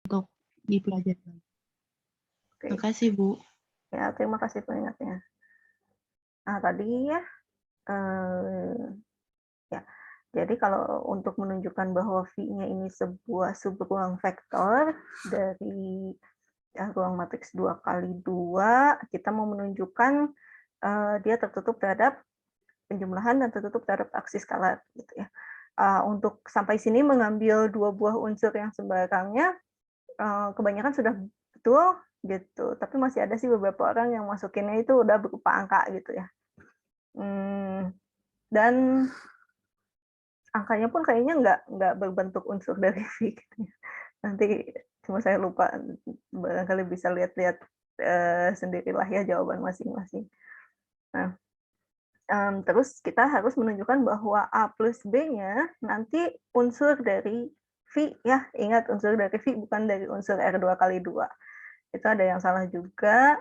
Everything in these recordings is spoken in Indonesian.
untuk dipelajari lagi. Oke. Makasih, Bu. Ya, terima kasih pengingatnya. Nah, tadi ya, ya. Jadi kalau untuk menunjukkan bahwa V-nya ini sebuah subruang vektor dari ruang matriks 2x2, kita mau menunjukkan dia tertutup terhadap penjumlahan dan tertutup terhadap aksi skalar gitu ya. Untuk sampai sini mengambil dua buah unsur yang sembarangnya kebanyakan sudah betul gitu, tapi masih ada sih beberapa orang yang masukinnya itu udah berupa angka gitu ya. Dan angkanya pun kayaknya nggak berbentuk unsur dari V gitu ya. Nanti cuma saya lupa, barangkali bisa lihat-lihat sendirilah ya jawaban masing-masing. Nah, terus kita harus menunjukkan bahwa A plus B-nya nanti unsur dari V ya, ingat unsur dari V bukan dari unsur R2 kali 2. Itu ada yang salah juga.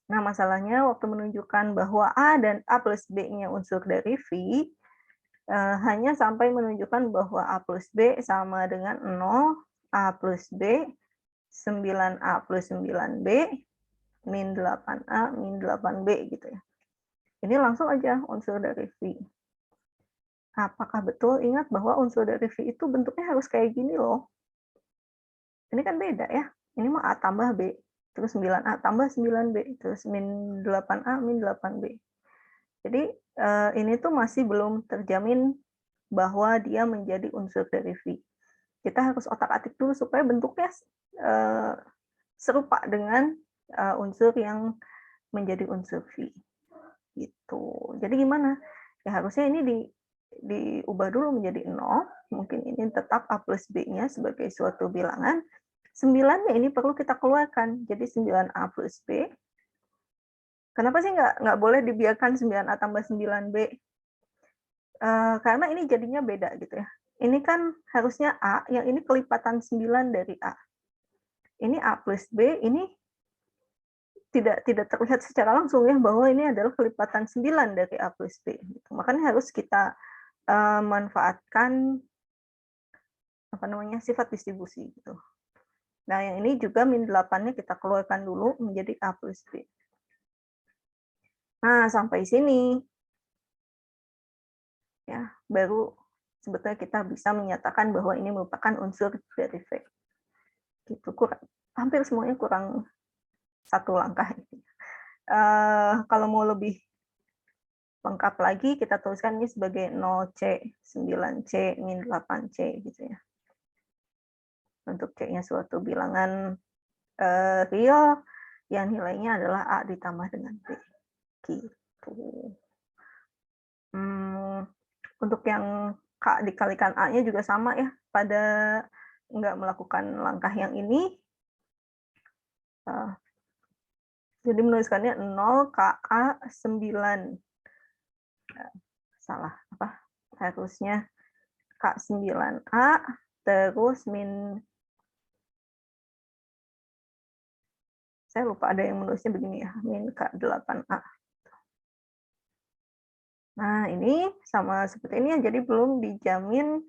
Nah, masalahnya waktu menunjukkan bahwa A dan A plus B-nya unsur dari V, hanya sampai menunjukkan bahwa A plus B sama dengan 0, A plus B, 9A plus 9B, min 8A, min 8B gitu ya. Ini langsung aja unsur dari V. Apakah betul? Ingat bahwa unsur dari V itu bentuknya harus kayak gini loh. Ini kan beda ya. Ini mah A tambah B, terus 9A tambah 9B, terus min 8A, min 8B. Jadi ini tuh masih belum terjamin bahwa dia menjadi unsur dari V. Kita harus otak-atik dulu supaya bentuknya serupa dengan unsur yang menjadi unsur V. Gitu. Jadi gimana? Ya harusnya ini diubah dulu menjadi 0, mungkin ini tetap A plus B-nya sebagai suatu bilangan, 9-nya ini perlu kita keluarkan, jadi 9A plus B. Kenapa sih nggak boleh dibiarkan 9A tambah 9B? Karena ini jadinya beda gitu ya. Ini kan harusnya A, yang ini kelipatan 9 dari A. Ini A plus B, ini tidak terlihat secara langsung ya bahwa ini adalah kelipatan 9 dari A plus B. Gitu. Makanya harus kita manfaatkan sifat distribusi gitu. Nah, yang ini juga min 8-nya kita keluarkan dulu menjadi A plus B. Nah, sampai sini ya baru sebetulnya kita bisa menyatakan bahwa ini merupakan unsur dari V. Gitu, hampir semuanya kurang satu langkah. Kalau mau lebih lengkap lagi, kita tuliskan ini sebagai 0C, 9C, min 8C gitu ya. Untuk C-nya suatu bilangan real yang nilainya adalah A ditambah dengan B. Gitu. Untuk yang K dikalikan A-nya juga sama ya, pada nggak melakukan langkah yang ini. Jadi menuliskannya 0 KA 9. Salah, harusnya K9A terus min, saya lupa ada yang menulisnya begini ya, min K8A. Nah, ini sama seperti ini ya, jadi belum dijamin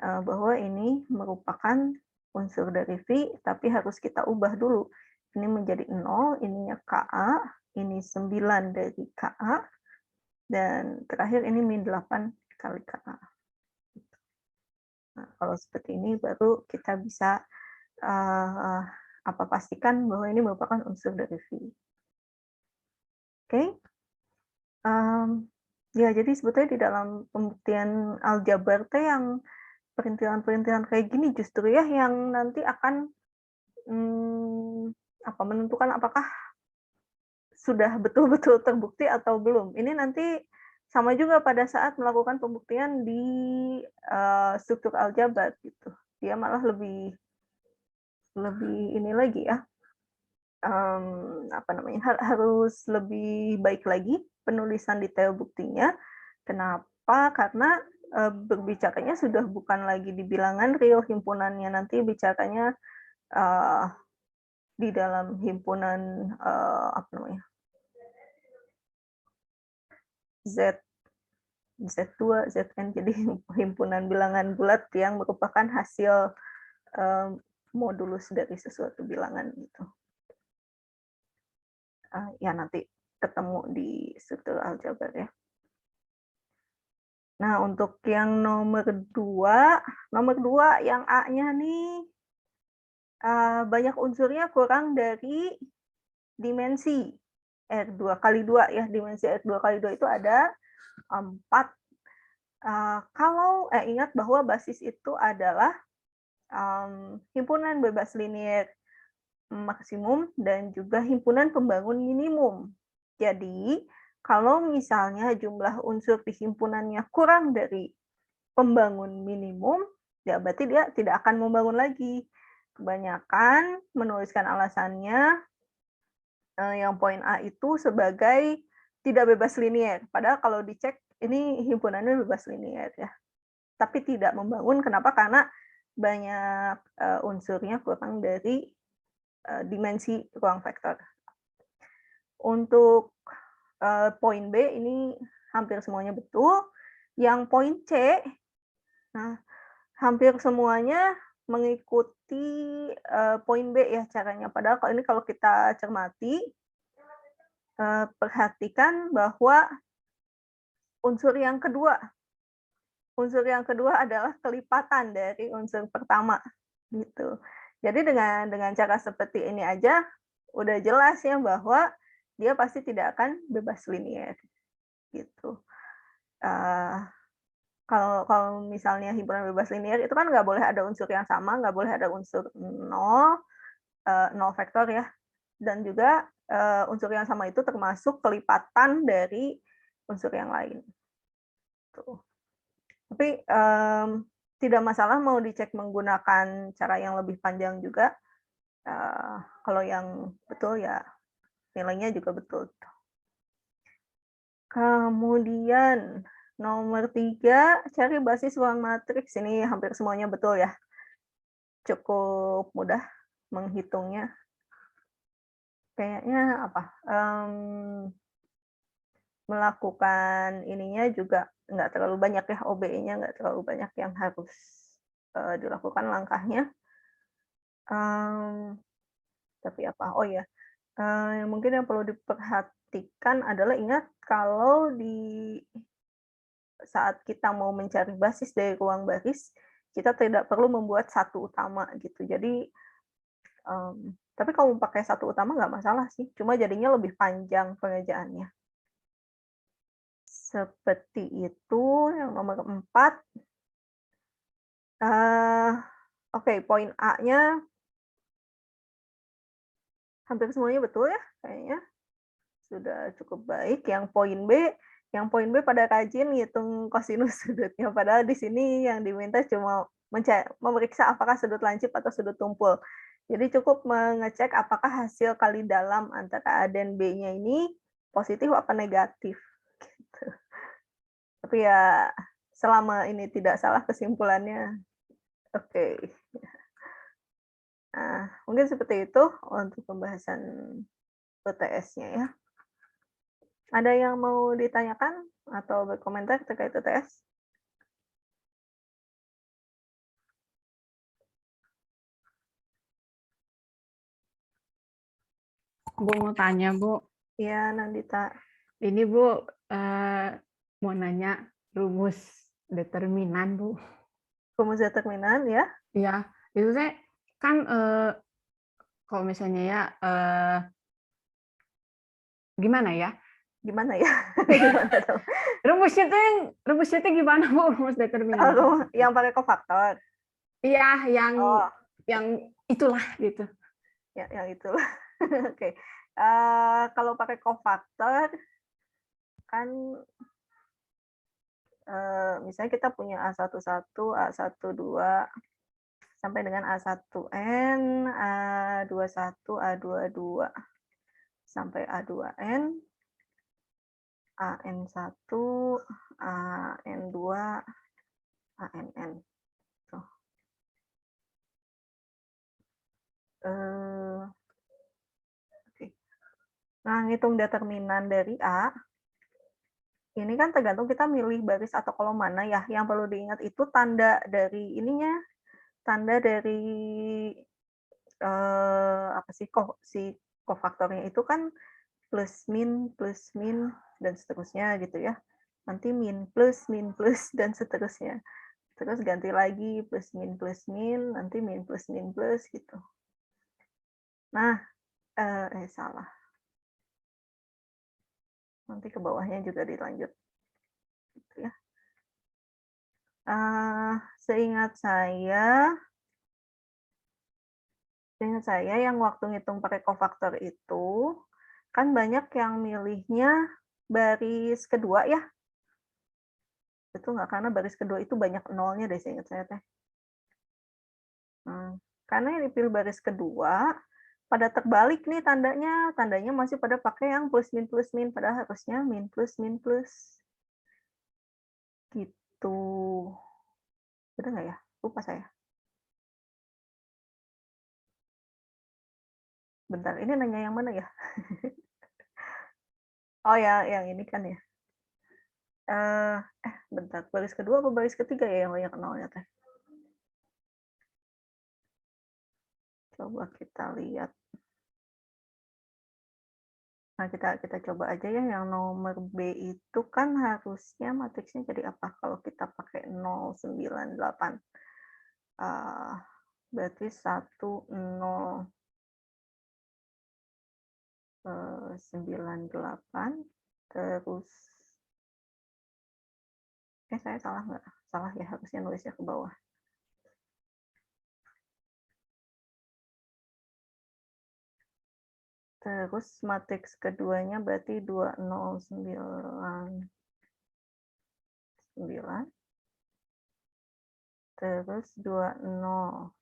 bahwa ini merupakan unsur dari V, tapi harus kita ubah dulu. Ini menjadi 0, ininya KA, ini 9 dari KA, dan terakhir ini min 8 kali KA. Nah, kalau seperti ini baru kita bisa pastikan bahwa ini merupakan unsur dari V. Oke? Ya, jadi sebetulnya di dalam pembuktian aljabar yang perintilan-perintilan kayak gini justru ya yang nanti akan menentukan apakah sudah betul-betul terbukti atau belum. Ini nanti sama juga pada saat melakukan pembuktian di struktur aljabar gitu. Dia malah lebih ini lagi ya, harus lebih baik lagi penulisan detail buktinya. Kenapa? Karena berbicaranya sudah bukan lagi di bilangan real himpunannya, nanti bicaranya di dalam himpunan Z2, Zn, jadi himpunan bilangan bulat yang merupakan hasil modulus dari sesuatu bilangan gitu. Ya nanti ketemu di struktur aljabar ya. Nah, untuk yang nomor 2 yang A-nya nih banyak unsurnya kurang dari dimensi R2 kali 2 ya, dimensi R2 kali 2 itu ada 4. Ingat bahwa basis itu adalah himpunan bebas linear maksimum dan juga himpunan pembangun minimum. Jadi, kalau misalnya jumlah unsur di himpunannya kurang dari pembangun minimum, ya berarti dia tidak akan membangun lagi. Kebanyakan menuliskan alasannya yang poin A itu sebagai tidak bebas linear. Padahal kalau dicek ini himpunannya bebas linear ya. Tapi tidak membangun, kenapa? Karena banyak unsurnya kurang dari dimensi ruang vektor. Untuk poin B ini hampir semuanya betul. Yang poin C, nah hampir semuanya mengikuti poin B ya caranya. Padahal kalau kita cermati, perhatikan bahwa unsur yang kedua adalah kelipatan dari unsur pertama gitu. Jadi dengan cara seperti ini aja udah jelas ya bahwa dia pasti tidak akan bebas linear gitu. Kalau misalnya himpunan bebas linear itu kan nggak boleh ada unsur yang sama, nggak boleh ada unsur 0 vektor ya, dan juga unsur yang sama itu termasuk kelipatan dari unsur yang lain. Tuh. Tapi tidak masalah mau dicek menggunakan cara yang lebih panjang juga. Kalau yang betul ya nilainya juga betul. Kemudian nomor 3, cari basis ruang matriks. Ini hampir semuanya betul ya. Cukup mudah menghitungnya. Kayaknya melakukan ininya juga nggak terlalu banyak ya, OBE-nya nggak terlalu banyak yang harus dilakukan langkahnya. Tapi apa? Oh ya, mungkin yang perlu diperhatikan adalah ingat kalau di saat kita mau mencari basis dari ruang baris, kita tidak perlu membuat satu utama gitu. Jadi, tapi kalau pakai satu utama nggak masalah sih, cuma jadinya lebih panjang pengerjaannya. Seperti itu, yang nomor 4. Oke, poin A-nya hampir semuanya betul ya, kayaknya. Sudah cukup baik. Yang poin B pada rajin ngitung kosinus sudutnya, padahal di sini yang diminta cuma memeriksa apakah sudut lancip atau sudut tumpul. Jadi cukup mengecek apakah hasil kali dalam antara A dan B-nya ini positif apa negatif. Gitu. Tapi ya selama ini tidak salah kesimpulannya, oke. Nah, mungkin seperti itu untuk pembahasan UTS-nya ya. Ada yang mau ditanyakan atau berkomentar terkait UTS? Bu mau tanya, Bu. Iya, Nandita. Ini Bu mau nanya rumus determinan, Bu. Rumus determinan ya? Iya, itu saya kan kalau misalnya ya gimana ya? Gimana ya? Gimana tuh? Rumusnya tuh gimana, Bu? Rumus determinan. Yang pakai kofaktor. Iya, yang itulah gitu. Ya, yang itulah. Oke. Kalau pakai kofaktor kan misalnya kita punya A11, A12 sampai dengan A1N, A21, A22 sampai A2N, AN1, AN2, ANN. Tuh. Oke. Nah, ngitung determinan dari A, ini kan tergantung kita milih baris atau kolom mana ya. Yang perlu diingat itu tanda dari ininya, tanda dari, apa sih, si kofaktornya itu kan plus min, dan seterusnya gitu ya. Nanti min plus, dan seterusnya. Terus ganti lagi plus min, nanti min plus gitu. Nah, salah. Nanti ke bawahnya juga dilanjut gitu ya. Seingat saya yang waktu ngitung pakai kofaktor itu, kan banyak yang milihnya baris kedua ya? Betul nggak? Karena baris kedua itu banyak nolnya deh seingat saya teh. Karena yang dipilih baris kedua, pada terbalik nih tandanya masih pada pakai yang plus min, padahal harusnya min plus. Gitu. Bener nggak ya? Lupa saya. Bentar, ini nanya yang mana ya? Oh ya, yang ini kan ya. Bentar, baris kedua apa baris ketiga ya yang banyak nolnya teh? Coba kita lihat. Nah, kita coba aja ya yang nomor B itu kan harusnya matriksnya jadi apa kalau kita pakai 098. Berarti 1, 0, 98, terus saya salah nggak? Salah ya, harusnya nulisnya ke bawah. Terus matriks keduanya berarti 2099, terus 20,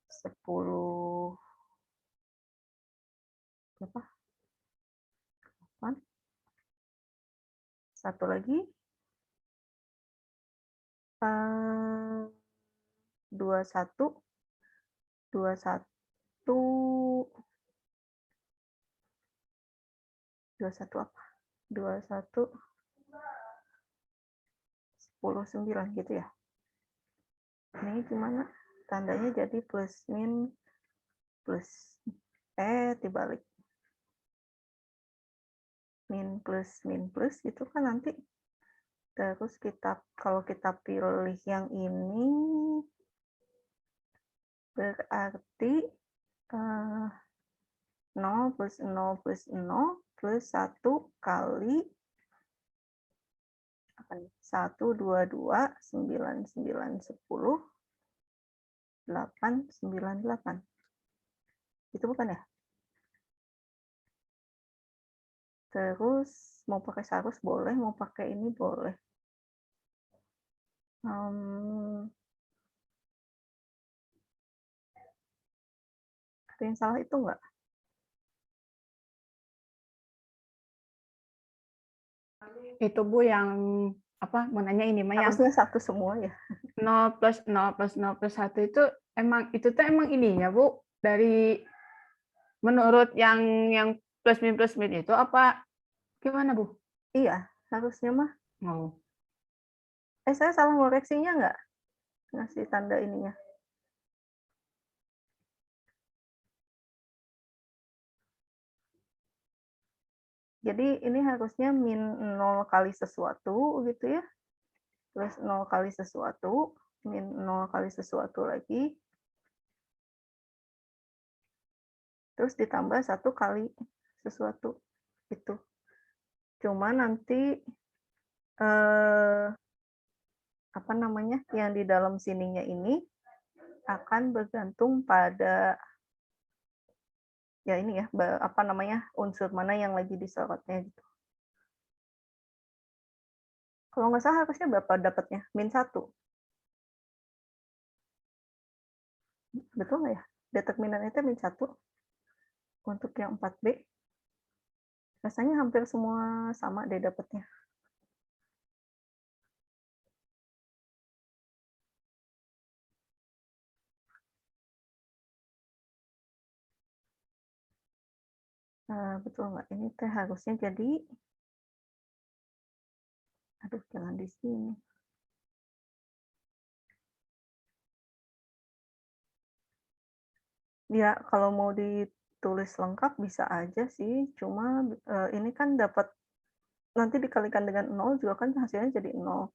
10, berapa? 8, satu lagi, 21, 21, 21 apa? 21, 10, 9 gitu ya. Ini gimana? Tandanya jadi plus min plus. Dibalik. Min plus gitu kan nanti. Terus kalau kita pilih yang ini, berarti 0 plus 0 plus 0 plus 1 kali 1, 2, 2, 9, 9, 10, 8, 9, 8. Itu bukan ya? Terus mau pakai sarus boleh, mau pakai ini boleh. Ada yang salah itu enggak? Itu Bu yang apa mau nanya ini mah yang Harusnya satu semua ya. 0 plus 0 plus 0 plus 1 itu emang ininya Bu dari menurut yang plus min itu apa gimana Bu? Iya, harusnya mah. Oh. Saya salah ngoreksinya nggak? Ngasih tanda ininya. Jadi ini harusnya min 0 kali sesuatu gitu ya. Terus 0 kali sesuatu, min 0 kali sesuatu lagi. Terus ditambah 1 kali sesuatu. Itu. Cuma nanti apa namanya? Yang di dalam sininya ini akan bergantung pada ya ini ya, apa namanya? Unsur mana yang lagi disorotnya gitu. Kalau nggak salah harusnya berapa dapatnya? Min 1. Betul nggak ya? Determinannya itu min 1 untuk yang 4B. Rasanya hampir semua sama deh dapatnya. Betul nggak? Ini teh harusnya jadi, aduh jangan di sini. Ya, kalau mau ditulis lengkap bisa aja sih, cuma, ini kan dapat nanti dikalikan dengan 0 juga kan hasilnya jadi 0.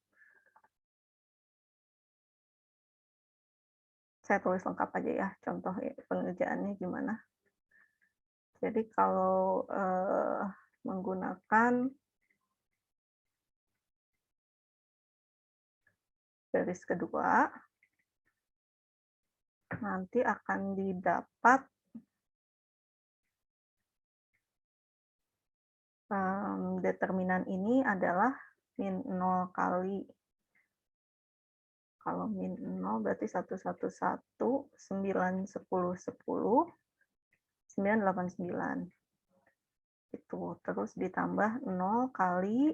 Saya tulis lengkap aja ya, contoh ya pengerjaannya gimana. Jadi kalau, menggunakan baris kedua, nanti akan didapat determinan ini adalah min 0 kali, kalau min 0 berarti 1, 1, 1, 9, 10, 10, 9, 8, 9. Itu. Terus ditambah 0 kali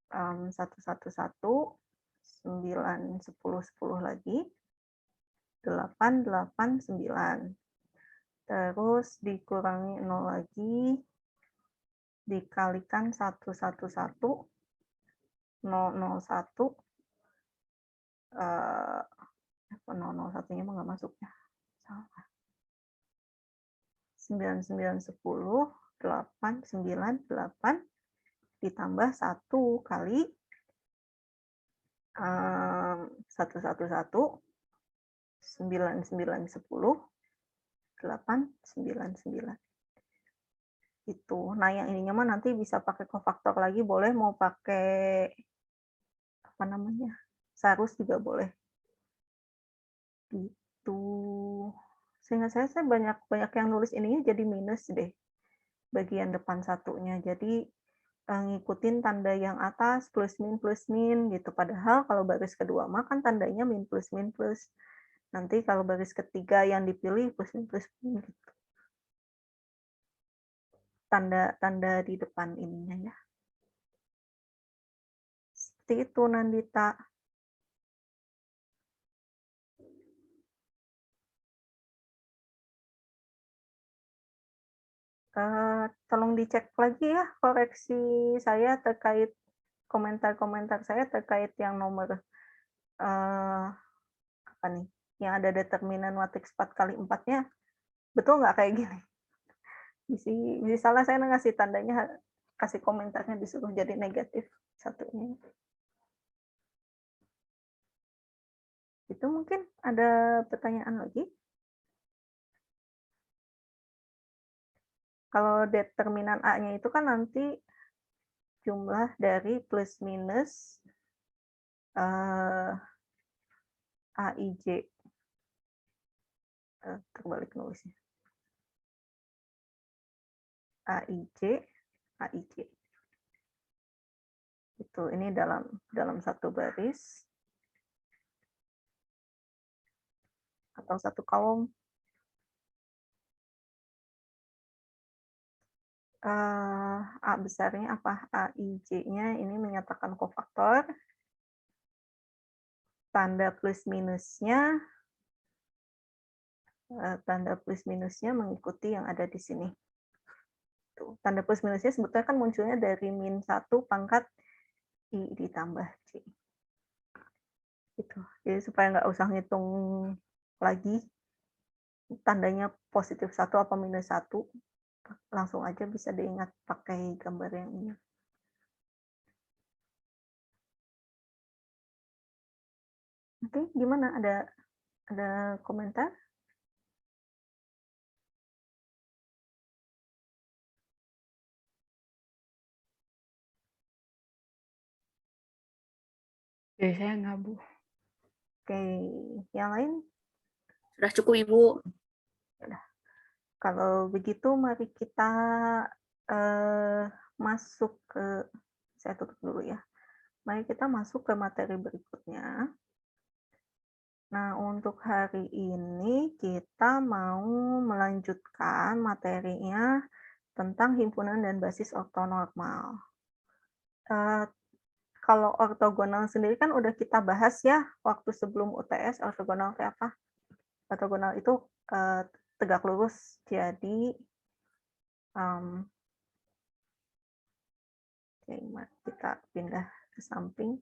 1, 1, 1, 9, 10, 10 lagi, 8, 8, 9. Terus dikurangi 0 lagi, dikalikan 1, 1, 1, 0, 0, 1, 0, 0, 1-nya mah nggak masuk ya. Salah. 9, 9, 10, 8, 9, 8, ditambah 1 kali 1, 1, 1, 9, 9, 10, 8, 9, 9. Itu. Nah, yang ininya mah nanti bisa pakai kofaktor lagi, boleh mau pakai apa namanya? Sarus juga boleh. Gitu. Seingat saya banyak yang nulis ininya jadi minus deh. Bagian depan satunya. Jadi ngikutin tanda yang atas plus min gitu. Padahal kalau baris kedua mah kan tandanya min plus. Nanti kalau baris ketiga yang dipilih plus min gitu. Tanda di depan ininya ya. Seperti itu Nandita. Tolong dicek lagi ya koreksi saya terkait komentar-komentar saya terkait yang nomor apa nih, yang ada determinan matriks 4 kali 4-nya, betul nggak kayak gini? Bisa salah saya ngasih tandanya, kasih komentarnya disuruh jadi negatif satunya. Itu mungkin ada pertanyaan lagi? Kalau determinan A-nya itu kan nanti jumlah dari plus minus AIJ. Terbalik nulisnya. AIJ. Itu ini dalam satu baris atau satu kolom. A besarnya apa? AIJ-nya ini menyatakan kofaktor. Tanda plus minusnya mengikuti yang ada di sini. Tuh, tanda plus minusnya sebetulnya kan munculnya dari min 1 pangkat I ditambah C. Gitu. Jadi supaya nggak usah ngitung lagi tandanya positif 1 apa minus 1, langsung aja bisa diingat pakai gambar yang ini. Oke, gimana? Ada komentar? Jadi saya nggak, Bu. Oke, yang lain? Sudah cukup, Ibu. Udah. Kalau begitu mari kita masuk ke, saya tutup dulu ya. Mari kita masuk ke materi berikutnya. Nah, untuk hari ini kita mau melanjutkan materinya tentang himpunan dan basis ortonormal. Kalau ortogonal sendiri kan udah kita bahas ya waktu sebelum UTS, ortogonal itu apa? Ortogonal itu tegak lurus, jadi mari kita pindah ke samping.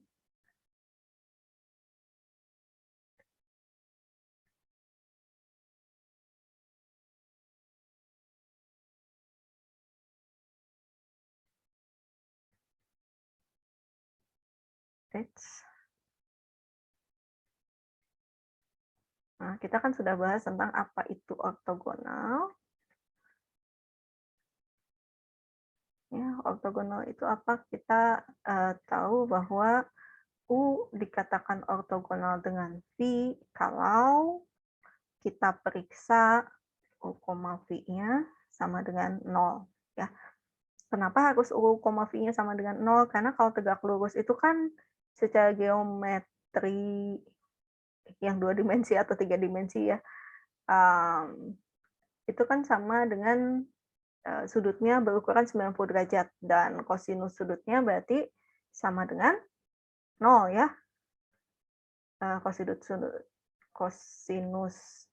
Nah, kita kan sudah bahas tentang apa itu ortogonal. Ya, ortogonal itu apa? Kita tahu bahwa U dikatakan ortogonal dengan V kalau kita periksa U, V-nya sama dengan 0. Ya. Kenapa harus U, V-nya sama dengan 0? Karena kalau tegak lurus itu kan secara geometri yang 2 dimensi atau 3 dimensi ya, itu kan sama dengan sudutnya berukuran 90 derajat dan kosinus sudutnya berarti sama dengan 0 ya. Kosinus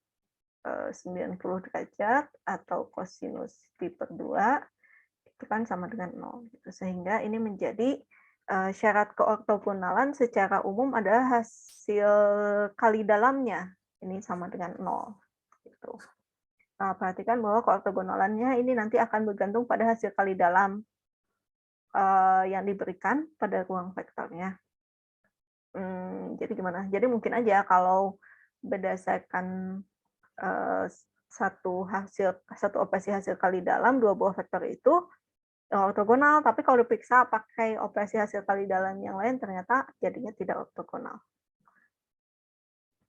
90 derajat atau kosinus pi/2 itu kan sama dengan 0 gitu. Sehingga ini menjadi syarat keortogonalan secara umum adalah hasil kali dalamnya ini sama dengan 0 gitu. Perhatikan bahwa keortogonalannya ini nanti akan bergantung pada hasil kali dalam yang diberikan pada ruang vektornya. Jadi gimana? Jadi mungkin aja kalau berdasarkan satu operasi hasil kali dalam dua buah vektor itu ortogonal, tapi kalau diperiksa pakai operasi hasil kali dalam yang lain ternyata jadinya tidak ortogonal.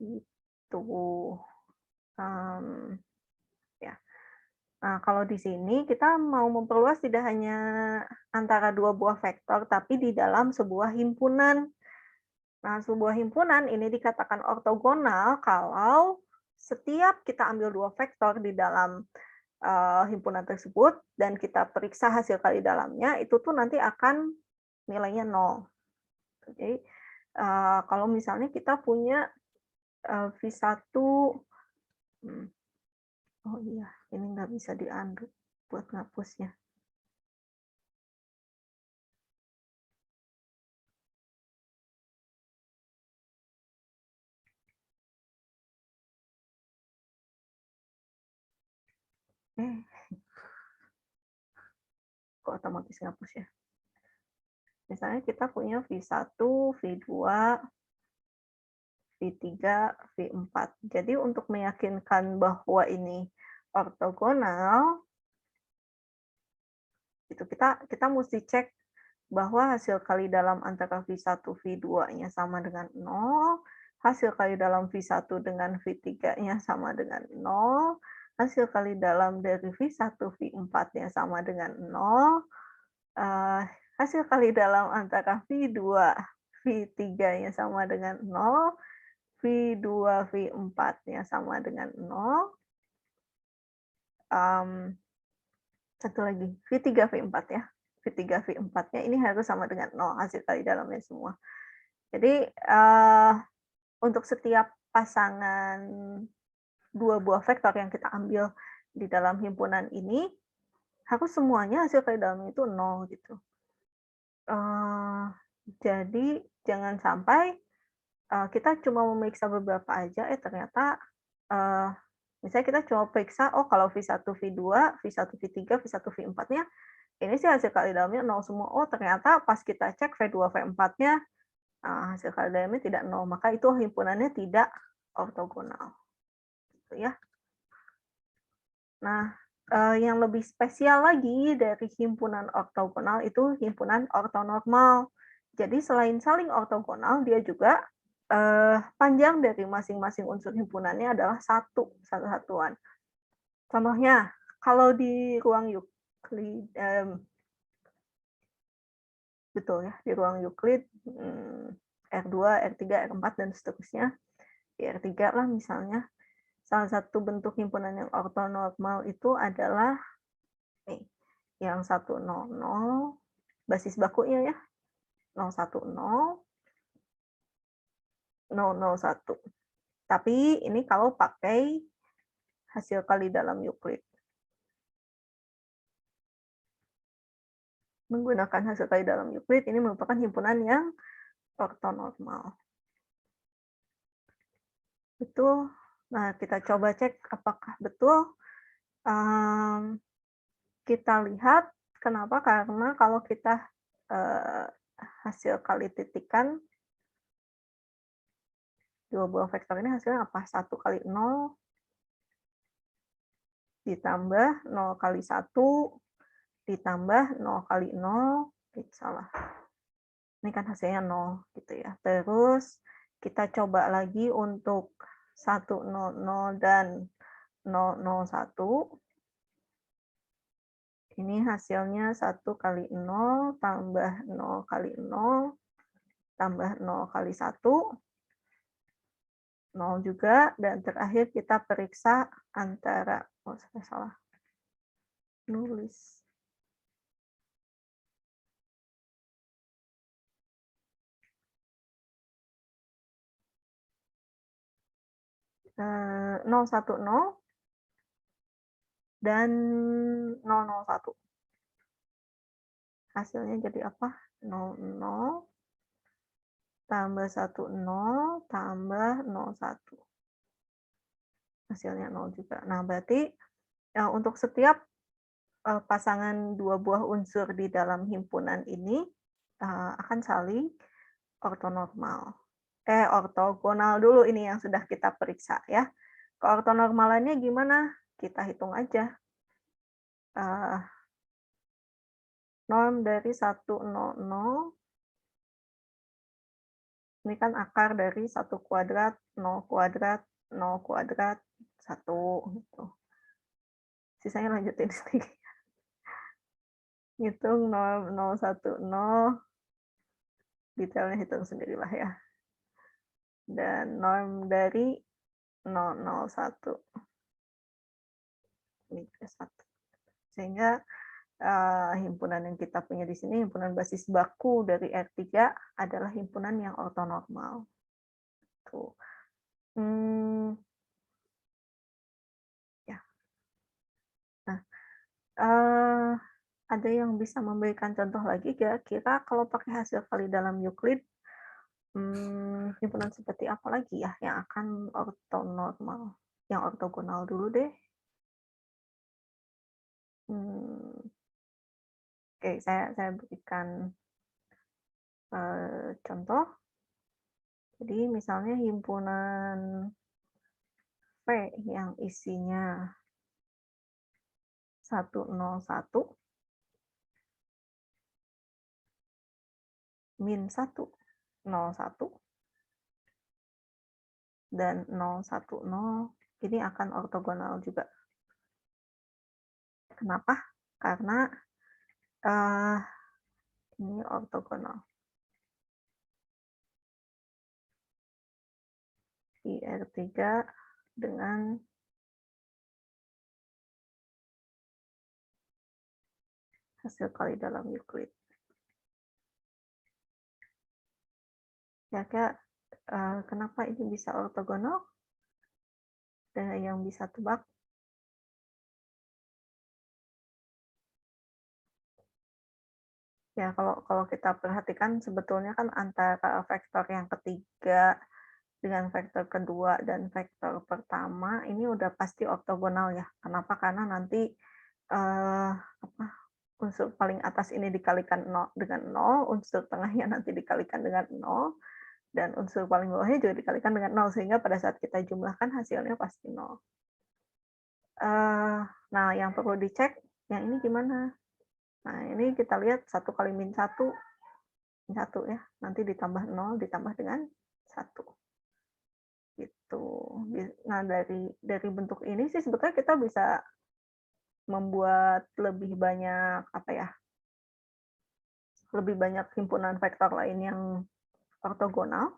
Itu. Ya. Nah, kalau di sini kita mau memperluas tidak hanya antara dua buah vektor, tapi di dalam sebuah himpunan. Nah, sebuah himpunan ini dikatakan ortogonal kalau setiap kita ambil dua vektor di dalam himpunan tersebut dan kita periksa hasil kali dalamnya, itu tuh nanti akan nilainya 0. Jadi, kalau misalnya kita punya V1, oh iya, ini nggak bisa di-undo buat ngapusnya. Kok otomatis ngapus ya? Misalnya kita punya V1, V2, V3, V4. Jadi untuk meyakinkan bahwa ini ortogonal, itu kita mesti cek bahwa hasil kali dalam antara V1, V2-nya sama dengan 0, hasil kali dalam V1 dengan V3-nya sama dengan 0, hasil kali dalam dari V1, V4-nya sama dengan 0, hasil kali dalam antara V2, V3-nya sama dengan 0, V2, V4-nya sama dengan 0, satu lagi, V3, V4 ya. V3, V4-nya ini harus sama dengan 0 hasil kali dalamnya semua. Jadi, untuk setiap pasangan dua buah vektor yang kita ambil di dalam himpunan ini, harus semuanya hasil kali dalamnya itu 0 gitu. Jadi, jangan sampai kita cuma memeriksa beberapa aja, ternyata misalnya kita cuma periksa, oh kalau V1, V2, V1, V3, V1, V4-nya, ini sih hasil kali dalamnya 0 semua. Oh ternyata pas kita cek V2, V4-nya, hasil kali dalamnya tidak 0. Maka itu himpunannya tidak ortogonal. Gitu ya. Nah, yang lebih spesial lagi dari himpunan ortogonal itu himpunan ortonormal. Jadi selain saling ortogonal, dia juga panjang dari masing-masing unsur himpunannya adalah satu satuan. Contohnya, kalau di ruang Euclid, betul ya, di ruang Euclid R2, R3, R4 dan seterusnya, di R3 lah misalnya, salah satu bentuk himpunan yang ortonormal itu adalah nih, yang 100, basis bakunya ya, 010, 001. Tapi ini kalau pakai hasil kali dalam Euclid. Menggunakan hasil kali dalam Euclid ini merupakan himpunan yang ortonormal. Betul. Nah, kita coba cek apakah betul. Kita lihat kenapa, karena kalau kita hasil kali titikan Dua buah vektor ini hasilnya apa? 1 kali 0 ditambah 0 kali 1 ditambah 0 kali 0, salah. Ini kan hasilnya 0 gitu ya. Terus kita coba lagi untuk 100 dan 001. Ini hasilnya 1 kali 0 tambah 0 kali 0 tambah 0 kali 1, 0 juga, dan terakhir kita periksa antara, oh saya salah nulis. 010 dan 001. Hasilnya jadi apa? 00 tambah 10 tambah 01. Hasilnya 0 juga. Nah, berarti untuk setiap pasangan dua buah unsur di dalam himpunan ini akan saling ortonormal. Ortogonal dulu ini yang sudah kita periksa ya. Keortonormalannya gimana? Kita hitung aja. Norm dari 100, ini kan akar dari 1 kuadrat, 0 kuadrat, 0 kuadrat, 1 gitu. Sisanya lanjutin sendiri. Hitung 0,010, detailnya hitung sendirilah ya. Dan norm dari 001. Ini ke 1. Sehingga himpunan yang kita punya di sini, himpunan basis baku dari R3 adalah himpunan yang ortonormal. Tuh. Ya. Nah, ada yang bisa memberikan contoh lagi kira-kira kalau pakai hasil kali dalam Euclid, himpunan seperti apa lagi ya yang akan ortonormal? Yang ortogonal dulu deh. Oke, saya berikan contoh. Jadi misalnya himpunan V yang isinya 101 min 1, 01 dan 010 ini akan ortogonal juga. Kenapa? Karena ini ortogonal. Di R3 dengan hasil kali dalam Euclid. Kira-kira kenapa ini bisa ortogonal? Dan yang bisa tebak? Ya, kalau kita perhatikan sebetulnya kan antara vektor yang ketiga dengan vektor kedua dan vektor pertama ini udah pasti ortogonal ya. Kenapa? Karena nanti unsur paling atas ini dikalikan 0 dengan 0, unsur tengahnya nanti dikalikan dengan 0, dan unsur paling bawahnya juga dikalikan dengan 0, sehingga pada saat kita jumlahkan hasilnya pasti 0. Nah, yang perlu dicek, yang ini gimana? Nah, ini kita lihat 1 kali min 1, min 1 ya, nanti ditambah 0, ditambah dengan 1. Gitu. Nah, dari bentuk ini sih sebetulnya kita bisa membuat lebih banyak, lebih banyak himpunan vektor lain yang ortogonal.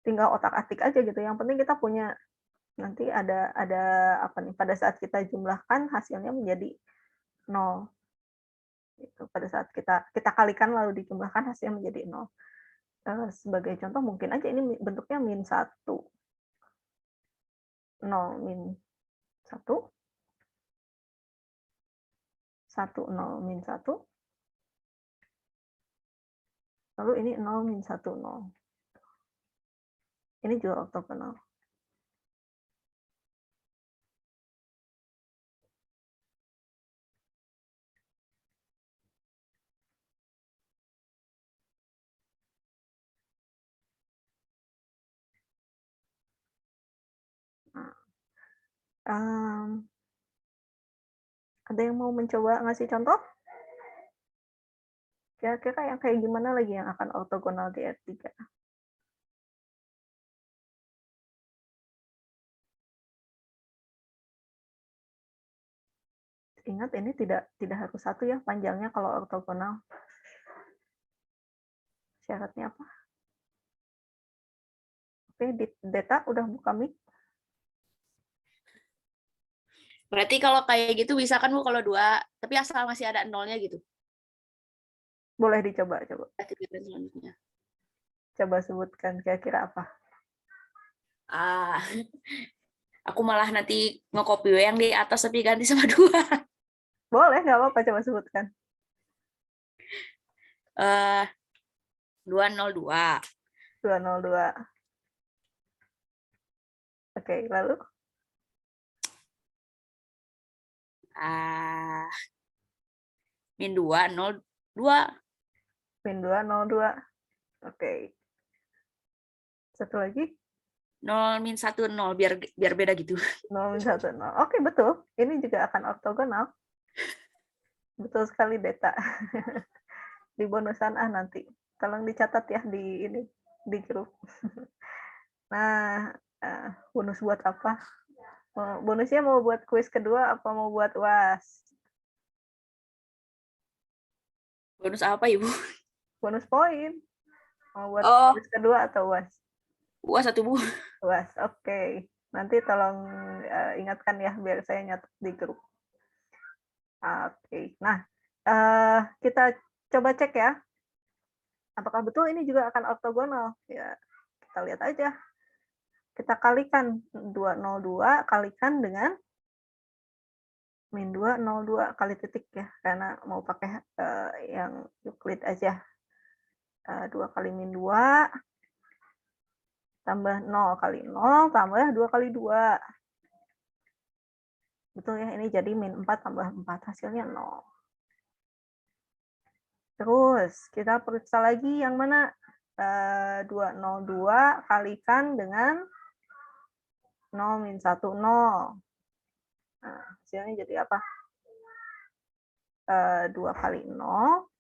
Tinggal otak-atik aja gitu, yang penting kita punya, nanti ada pada saat kita jumlahkan hasilnya menjadi 0. Gitu. Pada saat kita kalikan lalu dijumlahkan hasilnya menjadi 0. Sebagai contoh mungkin aja ini bentuknya min 1. 0 min 1. 1 0 min 1. Lalu ini 0 min 1 0. Ini juga ortogonal. Ada yang mau mencoba ngasih contoh? Kira-kira yang kayak gimana lagi yang akan ortogonal di R3? Ingat ini tidak harus satu ya panjangnya kalau ortogonal. Syaratnya apa? Oke, Deta udah buka mic? Berarti kalau kayak gitu bisa kan Bu kalau 2, tapi asal masih ada nolnya gitu. Boleh dicoba, coba. Berarti pilihan selanjutnya. Coba sebutkan kira-kira apa? Aku malah nanti nge-copy yang di atas tapi ganti sama 2. Boleh, nggak apa-apa, coba sebutkan. 202. 202. Oke, lalu? Min 202. Min 202. Oke. Satu lagi? 0 min 1 0 biar beda gitu. 0 min 1 0. Oke, betul. Ini juga akan ortogonal. Betul sekali, Deta. Di bonusan nanti. Tolong dicatat ya di grup. Nah, bonus buat apa? Bonusnya mau buat kuis kedua apa mau buat UAS? Bonus apa Ibu? Bonus poin. Mau buat kuis kedua atau UAS? UAS satu Bu. UAS, oke. Nanti tolong ingatkan ya biar saya nyatet di grup. Oke. Nah, kita coba cek ya. Apakah betul ini juga akan ortogonal? Ya, kita lihat aja. Kita kalikan 202 kalikan dengan min 202 kali titik ya, karena mau pakai yang Euclid aja. 2 kali min 2 tambah 0 kali 0 tambah 2 kali 2. Betul ya, ini jadi min 4 tambah 4, hasilnya 0. Terus, kita periksa lagi yang mana? 202 kalikan dengan 0 min 1, 0. Nah, hasilnya jadi apa? 2 kali 0,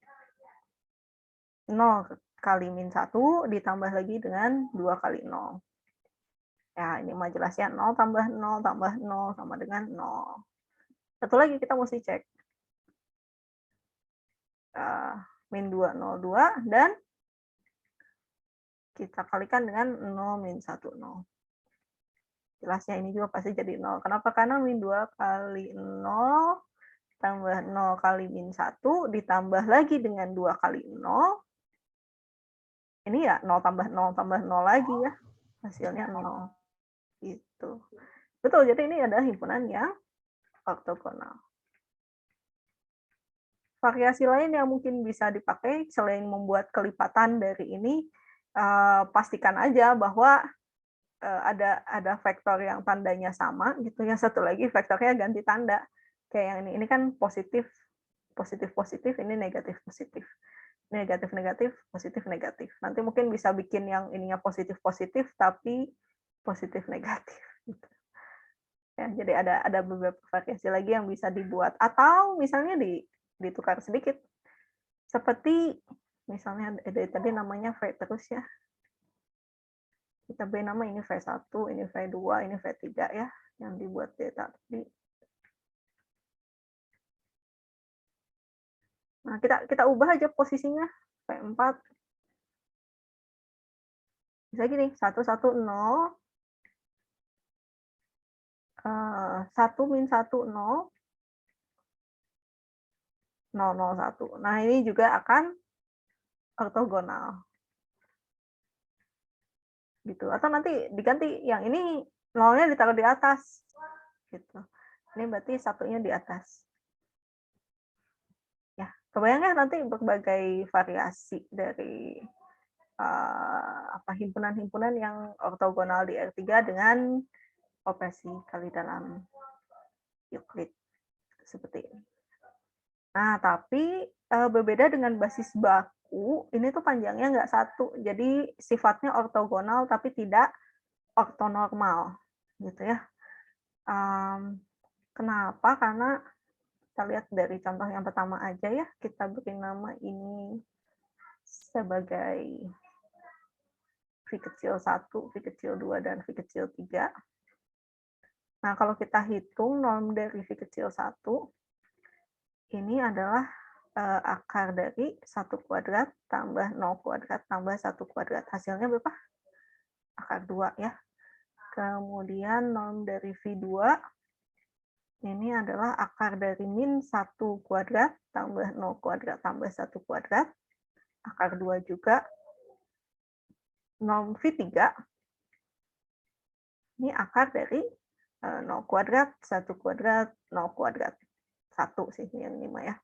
0 kali min 1 ditambah lagi dengan 2 kali 0. Ya, ini mah jelasnya 0 tambah 0 tambah 0 sama dengan 0. Satu lagi kita mesti cek. Min 202 dan kita kalikan dengan 0 min 1, 0. Jelasnya ini juga pasti jadi 0. Kenapa? Karena min 2 kali 0 tambah 0 kali min 1 ditambah lagi dengan 2 kali 0. Ini ya 0 tambah 0 tambah 0 lagi ya. Hasilnya 0. Gitu. Betul, jadi ini adalah himpunan yang ortogonal. Variasi lain yang mungkin bisa dipakai selain membuat kelipatan dari ini, pastikan aja bahwa ada vektor yang tandanya sama gitu. Yang satu lagi vektornya ganti tanda. Kayak yang ini kan positif, positif, positif, ini negatif, positif. Negatif, negatif, positif, negatif. Nanti mungkin bisa bikin yang ininya positif, positif, tapi positif, negatif. Gitu. Ya, jadi ada beberapa variasi lagi yang bisa dibuat. Atau misalnya ditukar sedikit. Seperti misalnya dari tadi namanya V terus ya. Kita beri nama ini V1, ini V2, ini V3 ya, yang dibuat data tadi. Nah, kita ubah aja posisinya V4. Bisa gini, 1, 1, 0. 1 min 1, 0. 0, 0, 1. Nah, ini juga akan ortogonal. Gitu. Atau nanti diganti yang ini 0-nya ditaruh di atas. Gitu. Ini berarti satunya di atas. Ya, kebayang ya nanti berbagai variasi dari himpunan-himpunan yang ortogonal di R3 dengan operasi kali dalam Euclid seperti ini. Nah, tapi berbeda dengan basis baku, ini tuh panjangnya nggak satu, jadi sifatnya ortogonal tapi tidak ortonormal, gitu ya. Kenapa? Karena kita lihat dari contoh yang pertama aja ya, kita beri nama ini sebagai V kecil 1, V kecil 2, dan V kecil 3. Nah, kalau kita hitung norm dari V kecil 1, ini adalah akar dari 1 kuadrat tambah 0 kuadrat tambah 1 kuadrat. Hasilnya berapa? Akar 2 ya. Kemudian norm dari V2, ini adalah akar dari min 1 kuadrat tambah 0 kuadrat tambah 1 kuadrat. Akar 2 juga. Norm V3, ini akar dari 0 kuadrat, 1 kuadrat, 0 kuadrat. 1 sih yang 5 ya.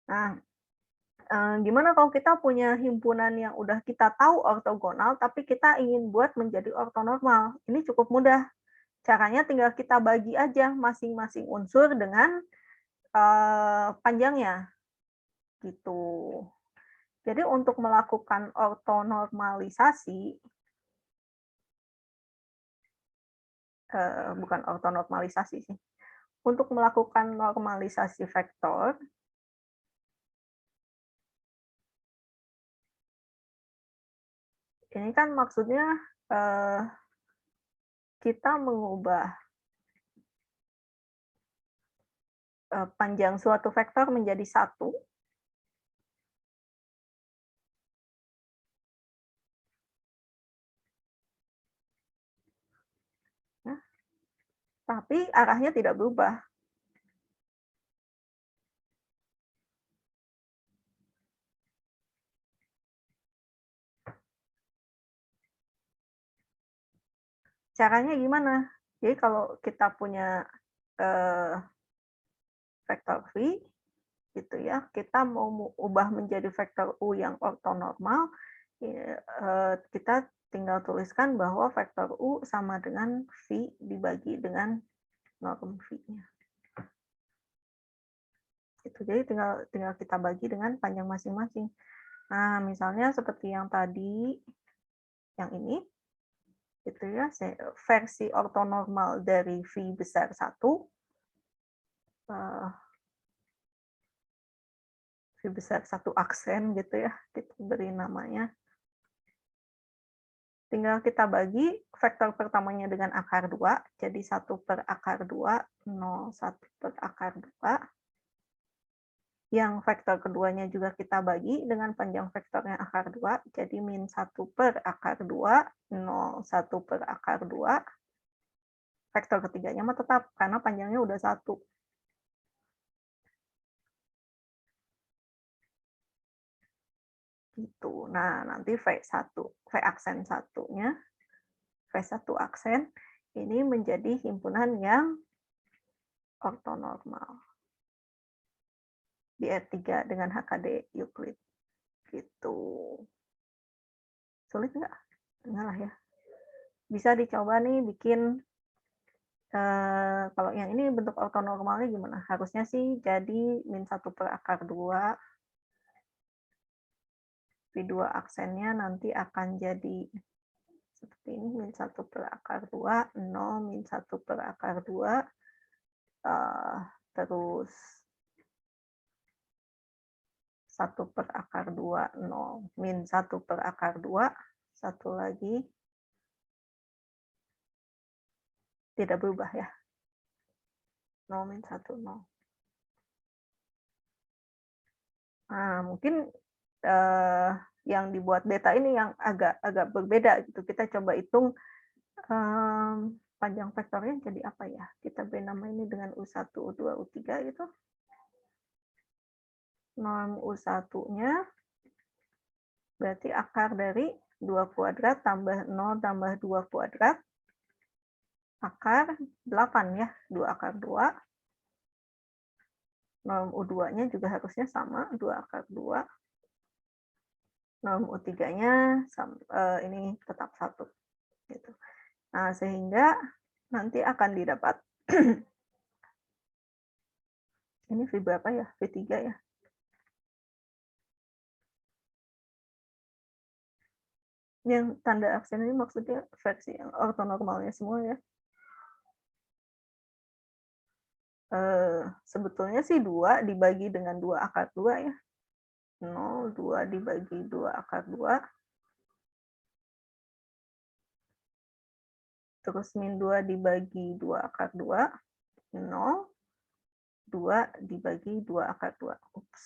Nah, gimana kalau kita punya himpunan yang udah kita tahu ortogonal, tapi kita ingin buat menjadi ortonormal? Ini cukup mudah. Caranya tinggal kita bagi aja masing-masing unsur dengan panjangnya. Gitu. Jadi untuk melakukan ortonormalisasi, bukan ortonormalisasi sih. Untuk melakukan normalisasi vektor, ini kan maksudnya kita mengubah panjang suatu vektor menjadi 1. Ya, tapi arahnya tidak berubah. Caranya gimana? Jadi kalau kita punya vektor V, gitu ya, kita mau ubah menjadi vektor U yang ortonormal, kita tinggal tuliskan bahwa vektor U sama dengan V dibagi dengan norm V-nya. Itu jadi tinggal kita bagi dengan panjang masing-masing. Nah, misalnya seperti yang tadi, yang ini, gitu ya, versi ortonormal dari V besar 1, V besar 1 aksen gitu ya, kita beri namanya. Tinggal kita bagi vektor pertamanya dengan akar 2, jadi 1 per akar 2, 0, 1 per akar 2. Yang vektor keduanya juga kita bagi dengan panjang vektornya akar 2, jadi min 1 per akar 2, 0, 1 per akar 2. Vektor ketiganya mah tetap, karena panjangnya udah 1. Gitu. Nah, nanti V1, V aksen 1-nya, V1 aksen, ini menjadi himpunan yang ortonormal. Di R3 dengan HKD Euclid. Gitu. Sulit nggak? Enggak lah ya. Bisa dicoba nih bikin, kalau yang ini bentuk ortonormalnya gimana? Harusnya sih jadi min 1 per akar 2. V2 aksennya nanti akan jadi seperti ini, min 1 per akar 2, 0, min 1 per akar 2, terus 1 per akar 2, 0, min 1 per akar 2, satu lagi, tidak berubah ya. 0, min 1, 0. Nah, mungkin yang dibuat beta ini yang agak berbeda gitu. Kita coba hitung panjang vektornya jadi apa ya? Kita beri nama ini dengan U1, U2, U3 gitu. Norm U1-nya berarti akar dari 2 kuadrat tambah 0 tambah 2 kuadrat. Akar 8 ya, 2 akar 2. Norm U2-nya juga harusnya sama, 2 akar 2. Norm U3-nya ini tetap 1. Gitu. Nah, sehingga nanti akan didapat ini V berapa ya? V3 ya. Yang tanda aksen ini maksudnya versi yang ortonormalnya semua ya. Sebetulnya sih 2 dibagi dengan 2 akar 2 ya. 0, 2 dibagi 2 akar 2. Terus min 2 dibagi 2 akar 2. 0. 2 dibagi 2 akar 2. Ups.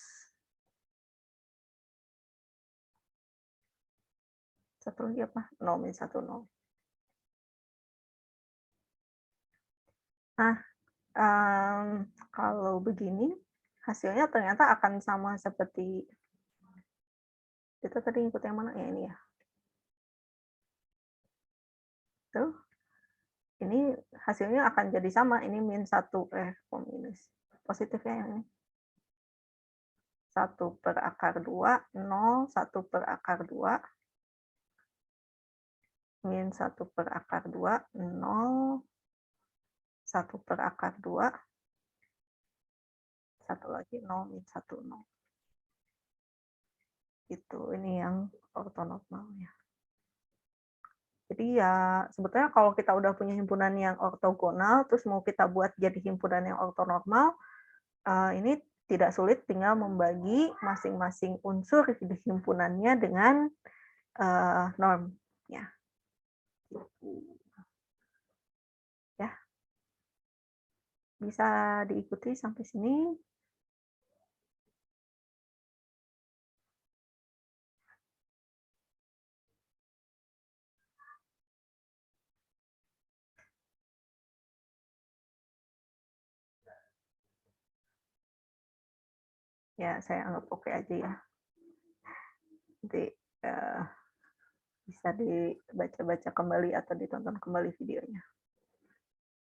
Satu lagi apa? 0 min 1, 0. Nah, kalau begini, hasilnya ternyata akan sama seperti kita tadi input yang mana ya, ini ya. Tuh. Ini hasilnya akan jadi sama, ini min 1 minus. Positifnya yang ini. 1 per akar 2, 0, 1 per akar 2, min 1 per akar 2, 0, 1 per akar 2, satu lagi 0, min 1, 0. Itu, ini yang ortonormalnya. Jadi ya sebetulnya kalau kita udah punya himpunan yang ortogonal, terus mau kita buat jadi himpunan yang ortonormal, ini tidak sulit, tinggal membagi masing-masing unsur di himpunannya dengan normnya. Ya, bisa diikuti sampai sini. Ya, saya anggap oke aja ya. Nanti bisa dibaca-baca kembali atau ditonton kembali videonya.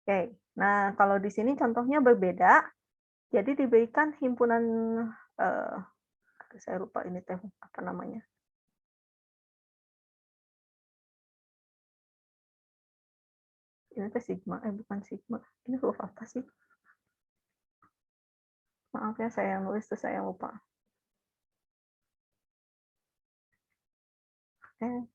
Oke, nah kalau di sini contohnya berbeda. Jadi diberikan himpunan, saya lupa ini teh apa namanya. Ini teh sigma, bukan sigma. Ini huruf apa sih? Maaf ya, saya yang nulis tuh saya lupa. Lihat.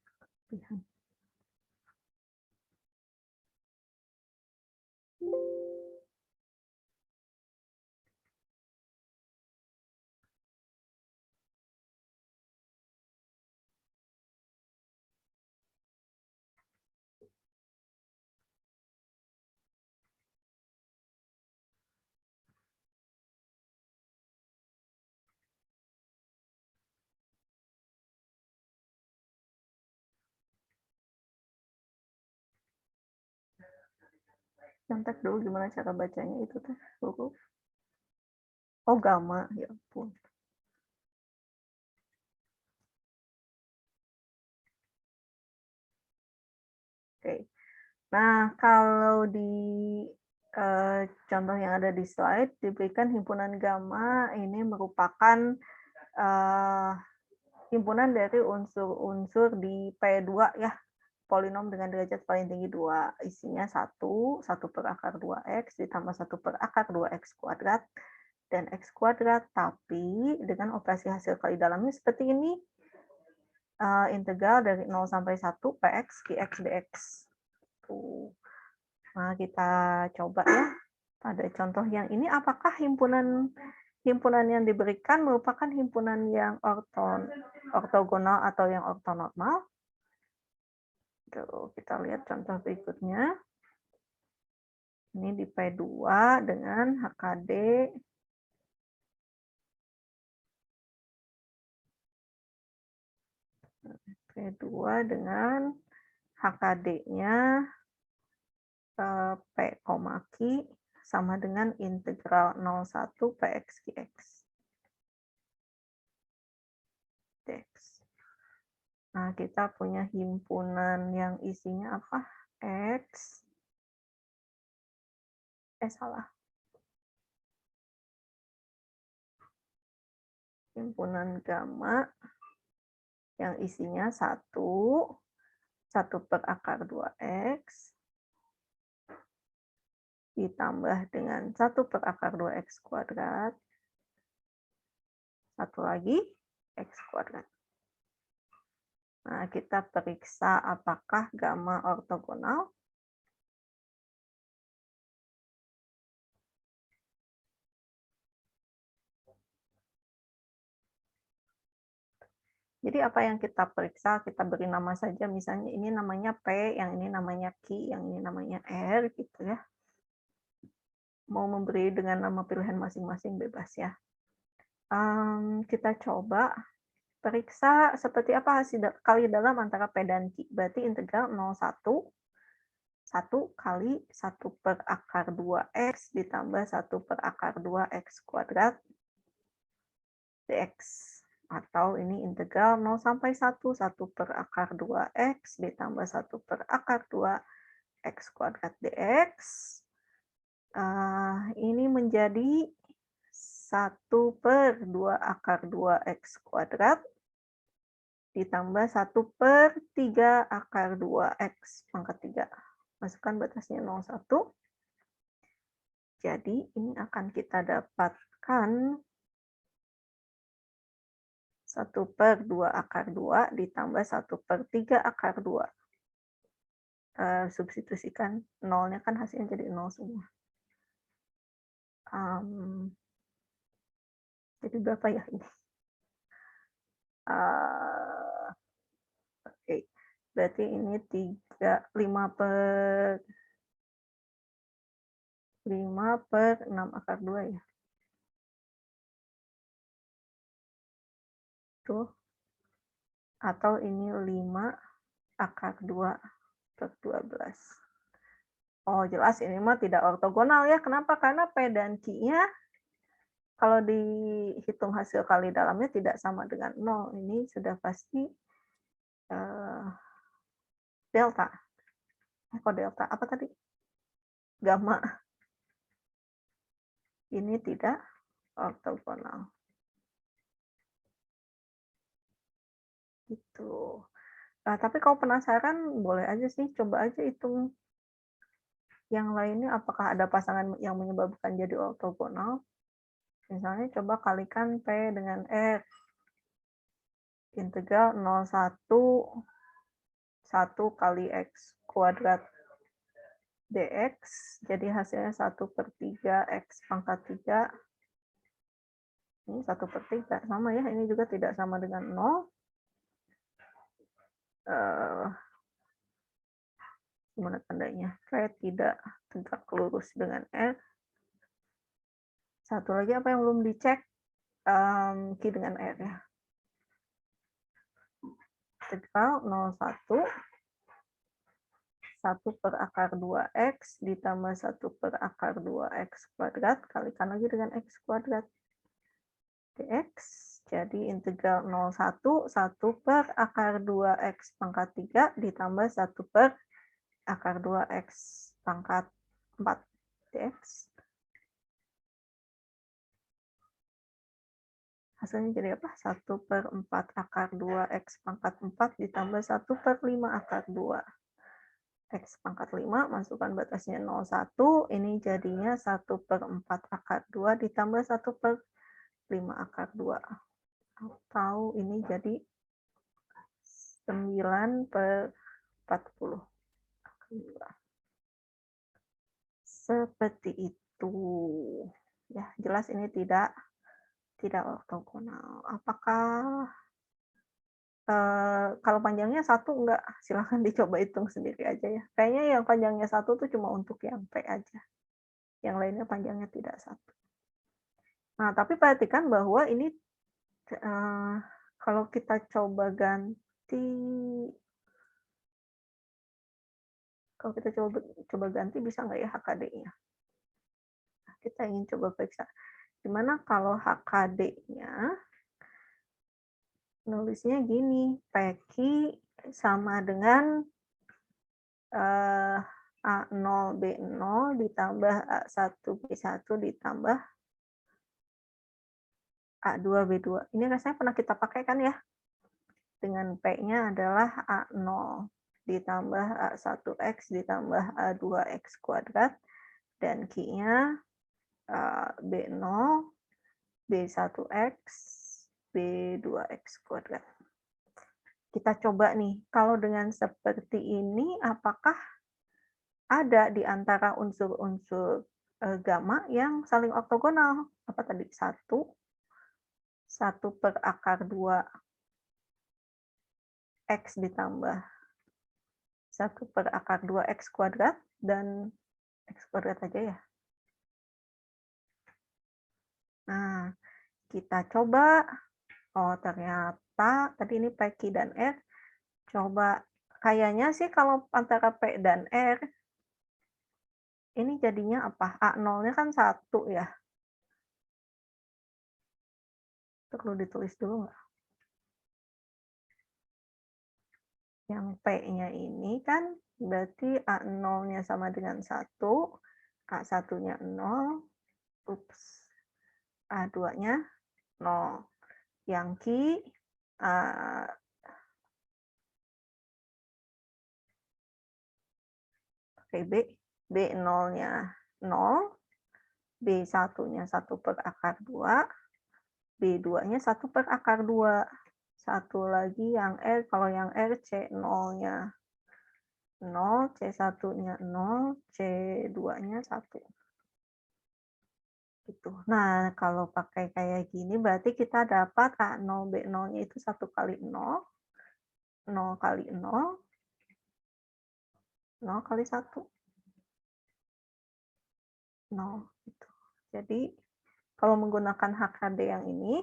Contek dulu gimana cara bacanya itu teh huruf. Oh, gamma, ya ampun. Oke. Nah, kalau di contoh yang ada di slide diberikan himpunan gamma ini merupakan himpunan dari unsur-unsur di P2 ya. Polinom dengan derajat paling tinggi 2. Isinya 1 per akar 2x ditambah 1 per akar 2x kuadrat, dan x kuadrat, tapi dengan operasi hasil kali dalamnya seperti ini. Integral dari 0 sampai 1 px qx dx. Tuh. Nah, kita coba ya. Pada contoh yang ini, apakah himpunan yang diberikan merupakan himpunan yang ortogonal atau yang ortonormal? Tuh, kita lihat contoh berikutnya. Ini di P2 dengan HKD. P2 dengan HKD-nya P, Q sama dengan integral 01 Px Qx dx. Nah, kita punya himpunan yang isinya apa? X. Salah. Himpunan gamma yang isinya 1 per akar 2x ditambah dengan 1 per akar 2x kuadrat. Satu lagi, x kuadrat. Nah, kita periksa apakah gamma ortogonal. Jadi apa yang kita periksa, kita beri nama saja, misalnya ini namanya P, yang ini namanya Q, yang ini namanya R, gitu ya. Mau memberi dengan nama pilihan masing-masing bebas ya. Kita coba periksa seperti apa hasil kali dalam antara P dan Q. Berarti integral 01, 1 kali 1 per akar 2X ditambah 1 per akar 2X kuadrat dx. Atau ini integral 0 sampai 1, 1 per akar 2x ditambah 1 per akar 2x kuadrat dx. Ini menjadi 1 per 2 akar 2x kuadrat ditambah 1 per 3 akar 2x pangkat 3. Masukkan batasnya 0, 1. Jadi ini akan kita dapatkan 1 per 2 akar 2 ditambah 1 per 3 akar 2. Substitusikan nolnya kan hasilnya jadi 0 semua. Jadi berapa ya ini? Oke. Berarti ini 5 per 6 akar 2 ya. Tuh. Atau ini 5 akar 2 per 12. Oh, jelas ini mah tidak ortogonal ya. Kenapa? Karena P dan Q-nya kalau dihitung hasil kali dalamnya tidak sama dengan 0. Ini sudah pasti delta. Kok delta? Apa tadi? Gamma. Ini tidak ortogonal. Gitu. Tapi kalau penasaran, boleh aja sih, coba aja hitung yang lainnya, apakah ada pasangan yang menyebabkan jadi ortogonal. Misalnya coba kalikan P dengan R. Integral 01, 1 kali X kuadrat dx, jadi hasilnya 1 per 3 X pangkat 3. Ini 1 per 3, sama ya, ini juga tidak sama dengan 0. Gimana tandanya? P tidak tegak lurus dengan R. Satu lagi apa yang belum dicek? Q dengan R ya. Integral 01, 1 per akar 2X ditambah 1 per akar 2X kuadrat, kalikan lagi dengan X kuadrat dx. Jadi integral 01, 1 per akar 2X pangkat 3 ditambah 1 per akar 2X pangkat 4 dx. Hasilnya jadi apa? 1 per 4 akar 2X pangkat 4 ditambah 1 per 5 akar 2. X pangkat 5, masukkan batasnya 0, 1. Ini jadinya 1 per 4 akar 2 ditambah 1 per 5 akar 2. Atau ini jadi 9 per 40 akar 2. Seperti itu. Ya, jelas ini tidak ortogonal. Apakah kalau panjangnya 1 enggak? Silahkan dicoba hitung sendiri aja ya. Kayaknya yang panjangnya 1 tuh cuma untuk yang P aja. Yang lainnya panjangnya tidak 1. Nah, tapi perhatikan bahwa ini kalau kita coba ganti, bisa nggak ya HKD-nya? Nah, kita ingin coba periksa. Gimana kalau HKD-nya nulisnya gini, PQ sama dengan A0B0 ditambah A1B1 ditambah A2B2. Ini rasanya pernah kita pakai kan ya? Dengan P-nya adalah A0 ditambah A1X ditambah A2X kuadrat, dan Q-nya B0, B1X, B2X kuadrat. Kita coba nih, kalau dengan seperti ini, apakah ada di antara unsur-unsur gamma yang saling ortogonal? Apa tadi? 1 per akar 2 X ditambah 1/2x² dan x² aja ya. Nah, kita coba. Oh, ternyata tadi ini P, Q, dan R. Coba, kayaknya sih kalau antara P dan R, ini jadinya apa? A0-nya kan 1 ya. Perlu ditulis dulu nggak? Yang P-nya ini kan berarti A0-nya sama dengan 1, A1-nya 0, A2-nya 0. Yang Q, oke, B0-nya 0, B1-nya 1/2, B2-nya 1/2. Satu lagi yang R, kalau yang R C0-nya 0, C1-nya 0, C2-nya 1. Gitu. Nah, kalau pakai kayak gini berarti kita dapat A0, B0-nya itu 1 kali 0, 0 kali 0, 0 kali 1. 0. Gitu. Jadi, kalau menggunakan HKD yang ini,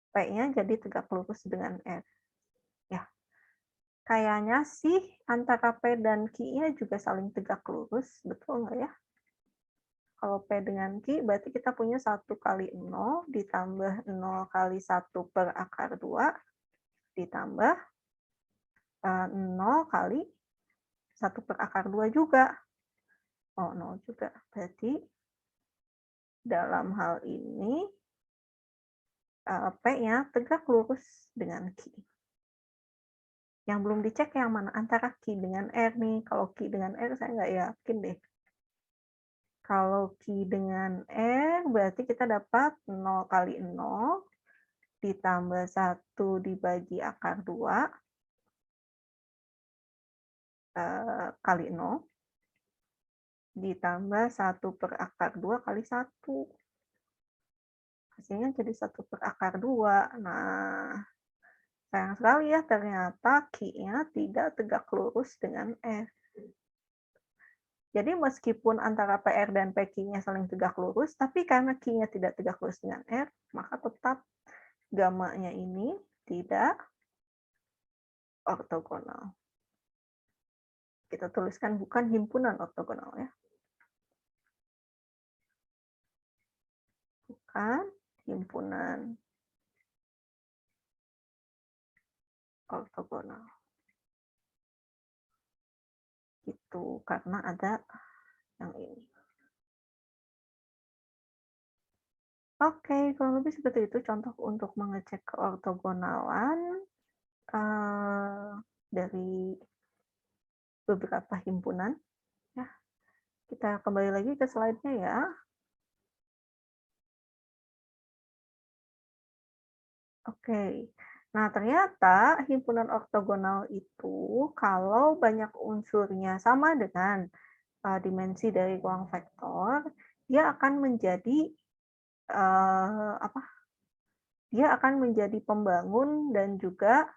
P-nya jadi tegak lurus dengan R. Ya, kayaknya sih antara P dan Q-nya juga saling tegak lurus, betul nggak ya? Kalau P dengan Q, berarti kita punya 1 kali 0 ditambah 0 kali 1/2 ditambah 0 kali 1/2 juga. Oh, 0 juga. Berarti dalam hal ini P-nya tegak lurus dengan Q. Yang belum dicek yang mana? Antara Q dengan R nih. Kalau Q dengan R saya nggak yakin deh. Kalau Q dengan R berarti kita dapat 0 kali 0 ditambah 1 dibagi akar 2 kali 0 ditambah 1/2 kali 1. Hasilnya jadi 1/2. Nah, sayang sekali ya, ternyata Q-nya tidak tegak lurus dengan R. Jadi meskipun antara PR dan PQ-nya saling tegak lurus, tapi karena Q-nya tidak tegak lurus dengan R, maka tetap gamanya ini tidak ortogonal. Kita tuliskan bukan himpunan ortogonal ya. Bukan himpunan ortogonal. Gitu, karena ada yang ini. Oke, kurang lebih seperti itu contoh untuk mengecek keortogonalan dari beberapa himpunan. Ya, kita kembali lagi ke slide-nya ya. Oke, nah ternyata himpunan ortogonal itu kalau banyak unsurnya sama dengan dimensi dari ruang vektor, dia akan menjadi dia akan menjadi pembangun dan juga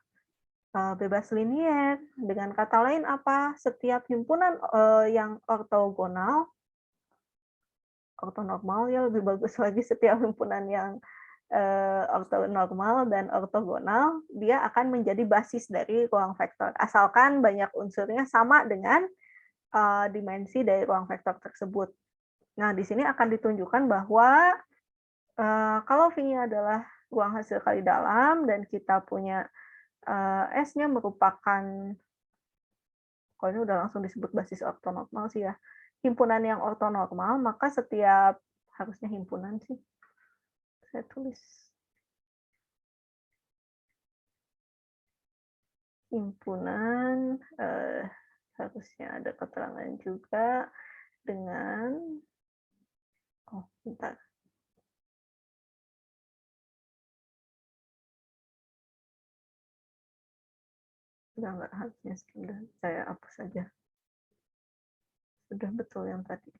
bebas linier. Dengan kata lain apa? Setiap himpunan yang ortogonal, ortonormal ya lebih bagus lagi, setiap himpunan yang ortonormal dan ortogonal, dia akan menjadi basis dari ruang vektor. Asalkan banyak unsurnya sama dengan dimensi dari ruang vektor tersebut. Nah, di sini akan ditunjukkan bahwa kalau V-nya adalah ruang hasil kali dalam dan kita punya S-nya merupakan, kalau ini udah langsung disebut basis ortonormal sih ya, himpunan yang ortonormal, maka setiap, harusnya himpunan sih, saya tulis himpunan, harusnya ada keterangan juga dengan, oh bentar, sudah nggak, harusnya sudah saya hapus saja, sudah betul yang tadi.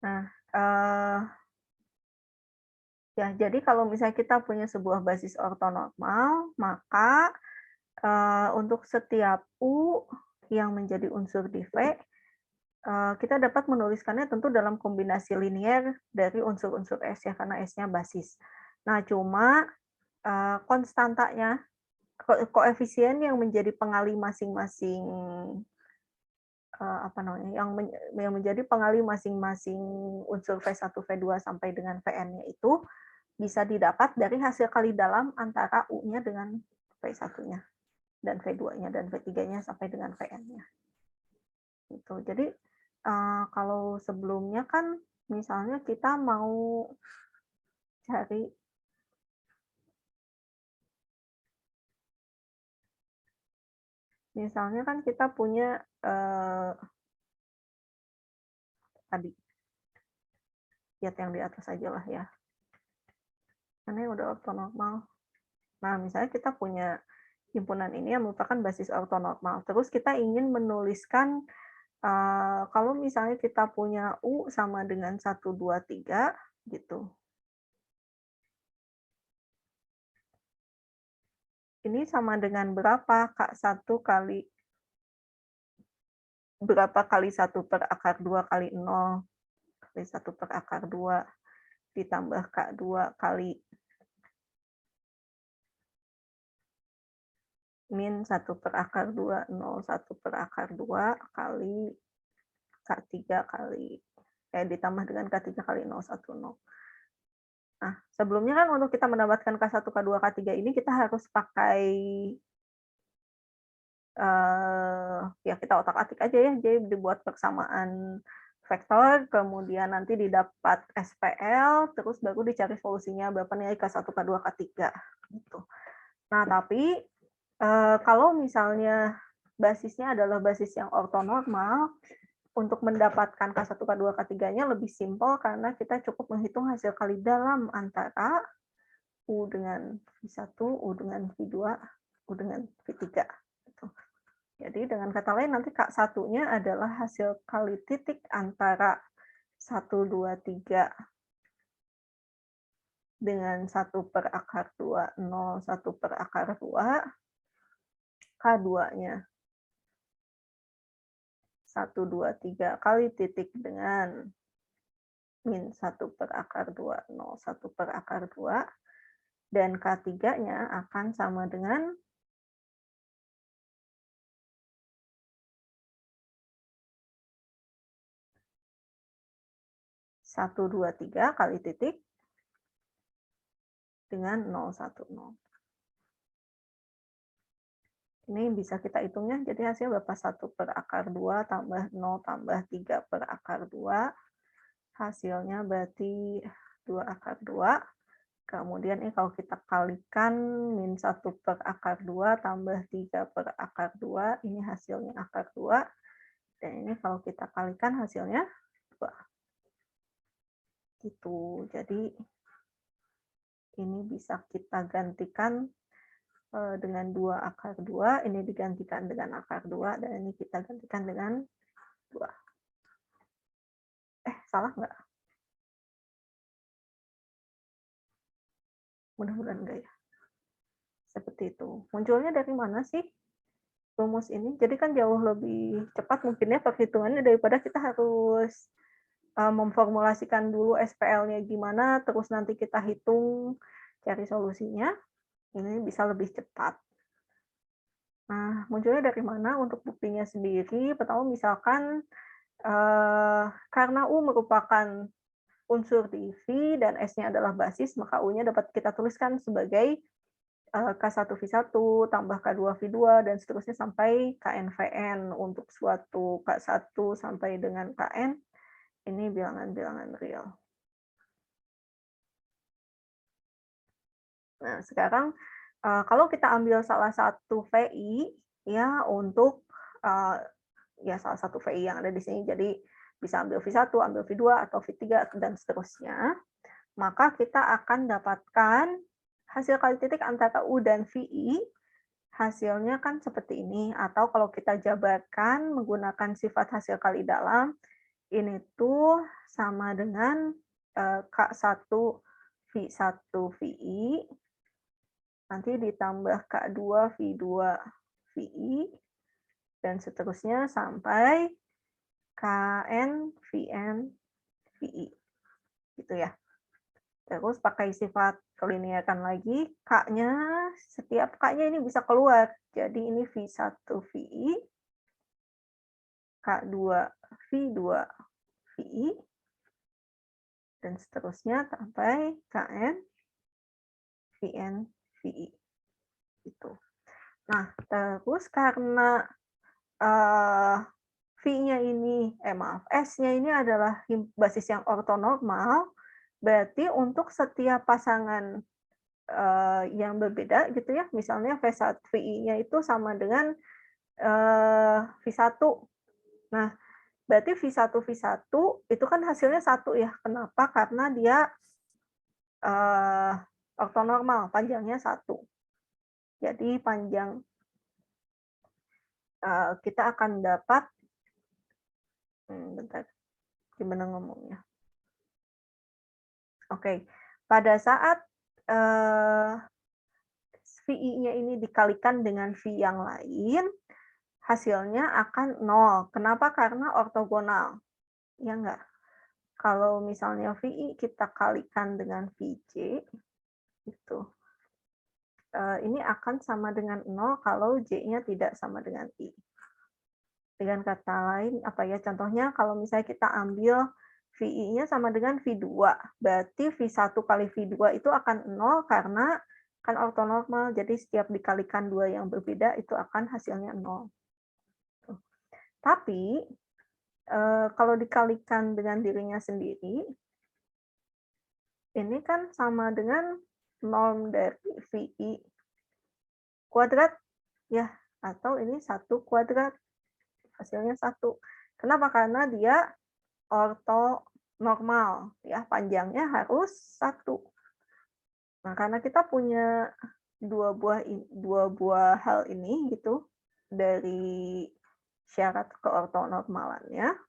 Nah, ya, jadi kalau misalnya kita punya sebuah basis ortonormal, maka untuk setiap U yang menjadi unsur di V, kita dapat menuliskannya tentu dalam kombinasi linier dari unsur-unsur S ya, karena S-nya basis. Nah, cuma konstantanya, koefisien yang menjadi pengali masing-masing yang menjadi pengali masing-masing unsur V1, V2 sampai dengan Vn-nya itu bisa didapat dari hasil kali dalam antara U-nya dengan V1-nya dan V2-nya dan V3-nya sampai dengan Vn-nya. Gitu. Jadi kalau sebelumnya kan misalnya kita mau cari misalnya kan kita punya tadi lihat yang di atas aja lah ya. Karena udah ortonormal. Nah, misalnya kita punya himpunan ini yang merupakan basis ortonormal. Terus kita ingin menuliskan kalau misalnya kita punya U sama dengan 1, 2, 3 gitu. Ini sama dengan berapa, Kak? 1 kali berapa kali 1 per akar 2 kali 0 kali 1 per akar 2 ditambah K2 kali min 1 per akar 2, 0, 1 per akar 2 kali K3 kali, ditambah dengan K3 kali 0, 1, 0. Nah, sebelumnya kan untuk kita mendapatkan K1, K2, K3 ini kita harus pakai ya kita otak-atik aja ya, jadi dibuat persamaan vektor, kemudian nanti didapat SPL, terus baru dicari solusinya berapa nilai K1, K2, K3 gitu. Nah, tapi kalau misalnya basisnya adalah basis yang ortonormal, untuk mendapatkan K1, K2, K3-nya lebih simpel karena kita cukup menghitung hasil kali dalam antara U dengan V1, U dengan V2, U dengan V3. Gitu. Jadi dengan kata lain nanti K1-nya adalah hasil kali titik antara 1, 2, 3 dengan 1 per akar 2, 0, 1 per akar 2, K2-nya 1, 2, 3 kali titik dengan min 1 per akar 2, 0, 1 per akar 2, dan K3-nya akan sama dengan 1, 2, 3 kali titik dengan 0, 1, 0. Ini bisa kita hitungnya, jadi hasil berapa? 1 per akar 2 tambah 0 tambah 3 per akar 2. Hasilnya berarti 2 akar 2. Kemudian ini kalau kita kalikan min 1 per akar 2 tambah 3 per akar 2, ini hasilnya akar 2. Dan ini kalau kita kalikan hasilnya 2. Gitu. Jadi ini bisa kita gantikan dengan 2 akar 2, ini digantikan dengan akar 2, dan ini kita gantikan dengan 2. Salah nggak? Mudah-mudahan enggak ya. Seperti itu. Munculnya dari mana sih rumus ini? Jadi kan jauh lebih cepat mungkin ya perhitungannya daripada kita harus memformulasikan dulu SPL-nya gimana, terus nanti kita hitung, cari solusinya. Ini bisa lebih cepat. Nah, munculnya dari mana untuk buktinya sendiri? Pertama, misalkan karena U merupakan unsur di V dan S-nya adalah basis, maka U-nya dapat kita tuliskan sebagai K1V1 tambah K2V2 dan seterusnya sampai KNVN untuk suatu K1 sampai dengan KN. Ini bilangan-bilangan real. Nah, sekarang kalau kita ambil salah satu VI ya untuk ya salah satu VI yang ada di sini, jadi bisa ambil V1, ambil V2 atau V3 dan seterusnya, maka kita akan dapatkan hasil kali titik antara U dan VI, hasilnya kan seperti ini, atau kalau kita jabarkan menggunakan sifat hasil kali dalam, ini tuh sama dengan K1 V1 VI, nanti ditambah K2 V2 VI, dan seterusnya sampai KN VN VI. Gitu ya. Terus pakai sifat kelinearan lagi, K-nya, setiap K-nya ini bisa keluar. Jadi ini V1 VI, K2 V2 VI, dan seterusnya sampai KN VN VI. Gitu. Nah, terus karena V-nya ini, S-nya ini adalah basis yang ortonormal, berarti untuk setiap pasangan yang berbeda gitu ya, misalnya V1 VI-nya itu sama dengan V1. Nah, berarti V1 V1 itu kan hasilnya 1 ya. Kenapa? Karena dia ortonormal, panjangnya 1. Jadi panjang kita akan dapat, bentar, gimana ngomongnya? Oke, pada saat VI-nya ini dikalikan dengan V yang lain, hasilnya akan 0. Kenapa? Karena ortogonal. Ya enggak? Kalau misalnya VI kita kalikan dengan VJ, itu ini akan sama dengan 0 kalau J-nya tidak sama dengan I. Dengan kata lain, apa ya, contohnya kalau misalnya kita ambil VI-nya sama dengan V2, berarti V1 kali V2 itu akan 0 karena kan ortonormal, jadi setiap dikalikan 2 yang berbeda itu akan hasilnya 0. Tapi kalau dikalikan dengan dirinya sendiri, ini kan sama dengan norm dari VI kuadrat, ya, atau ini 1 kuadrat, hasilnya 1. Kenapa? Karena dia ortonormal, ya, panjangnya harus 1. Nah, karena kita punya dua buah hal ini gitu dari syarat keortonormalannya,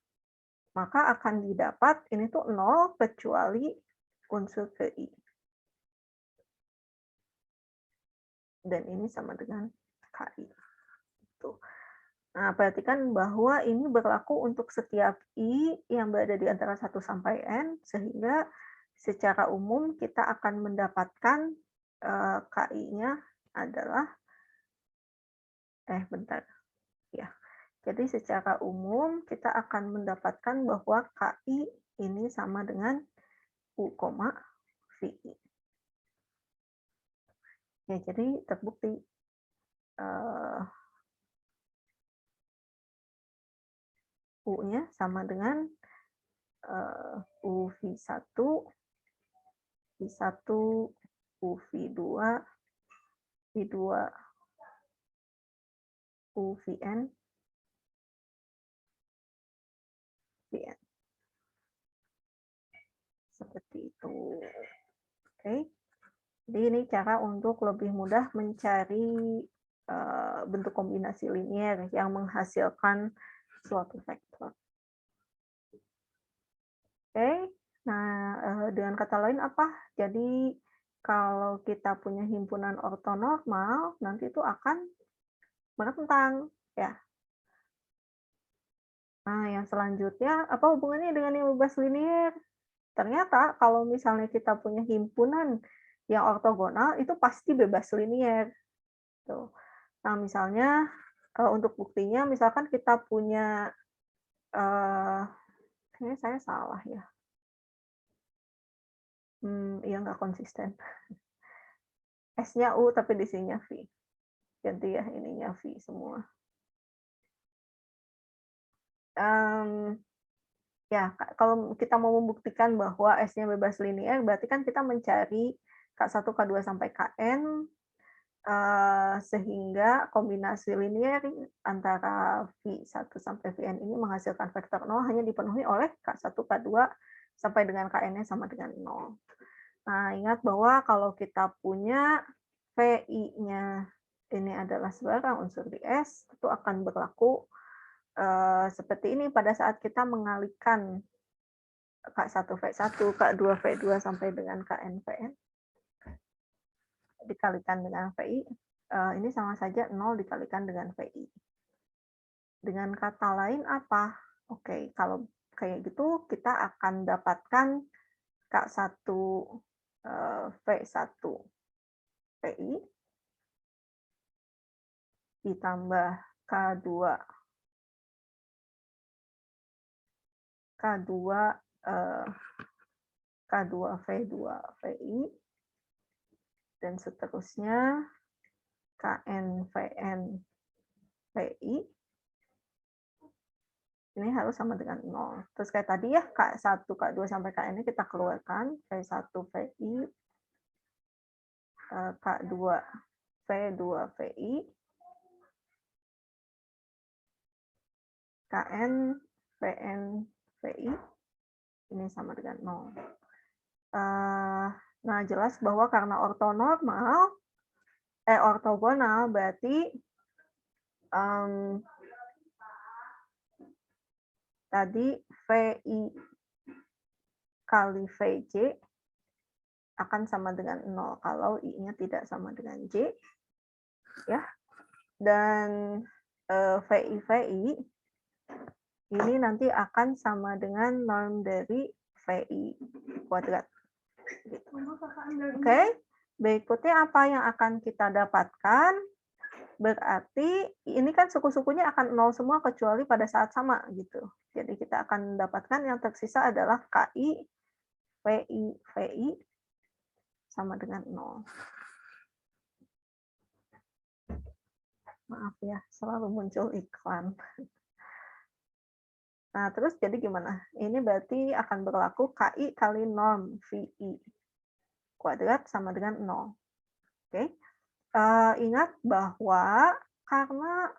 maka akan didapat ini tuh 0 kecuali unsur KI. Dan ini sama dengan KI. Tuh. Nah, perhatikan bahwa ini berlaku untuk setiap I yang berada di antara 1 sampai N, sehingga secara umum kita akan mendapatkan KI-nya adalah, bentar, ya. Jadi secara umum kita akan mendapatkan bahwa KI ini sama dengan U, VI. Ya, jadi terbukti U-nya sama dengan UV1, V1, UV2, V2, UVN, VN. Seperti itu. Oke. Jadi ini cara untuk lebih mudah mencari bentuk kombinasi linier yang menghasilkan suatu vektor. Oke. Nah, dengan kata lain apa? Jadi kalau kita punya himpunan ortonormal, nanti itu akan merentang, ya. Nah, yang selanjutnya, apa hubungannya dengan yang bebas linier? Ternyata kalau misalnya kita punya himpunan yang ortogonal, itu pasti bebas linier. Tuh. Nah, misalnya untuk buktinya, misalkan kita punya, kayaknya saya salah ya. Iya, nggak konsisten. S-nya U, tapi di sininya V. Ganti ya, ininya V semua. Ya, kalau kita mau membuktikan bahwa S-nya bebas linier, berarti kan kita mencari K1, K2, sampai Kn, sehingga kombinasi linier antara V1 sampai Vn ini menghasilkan vektor 0 hanya dipenuhi oleh K1, K2, sampai dengan Kn-nya sama dengan 0. Nah, ingat bahwa kalau kita punya VI-nya ini adalah sebarang unsur di S, itu akan berlaku seperti ini pada saat kita mengalihkan K1 V1, K2 V2 sampai dengan Kn Vn dikalikan dengan VI, ini sama saja 0 dikalikan dengan VI. Dengan kata lain apa? Oke, kalau kayak gitu kita akan dapatkan K1 V1 VI ditambah K2 V2 VI dan seterusnya Kn Vn VI ini harus sama dengan 0. Terus kayak tadi ya, K1, K2 sampai Kn ini kita keluarkan, V1 VI, K2 V2 VI, Kn Vn VI, ini sama dengan 0. Nah, jelas bahwa karena ortogonal berarti tadi VI kali VJ akan sama dengan 0 kalau I-nya tidak sama dengan J. Ya. Dan VI ini nanti akan sama dengan norm dari VI kuadrat. Gitu. Oke, berikutnya apa yang akan kita dapatkan? Berarti ini kan suku-sukunya akan 0 semua kecuali pada saat sama gitu. Jadi kita akan mendapatkan yang tersisa adalah KI, VI sama dengan 0. Maaf ya, selalu muncul iklan. Nah, terus jadi gimana? Ini berarti akan berlaku KI kali norm VI kuadrat sama dengan 0. Oke. Ingat bahwa karena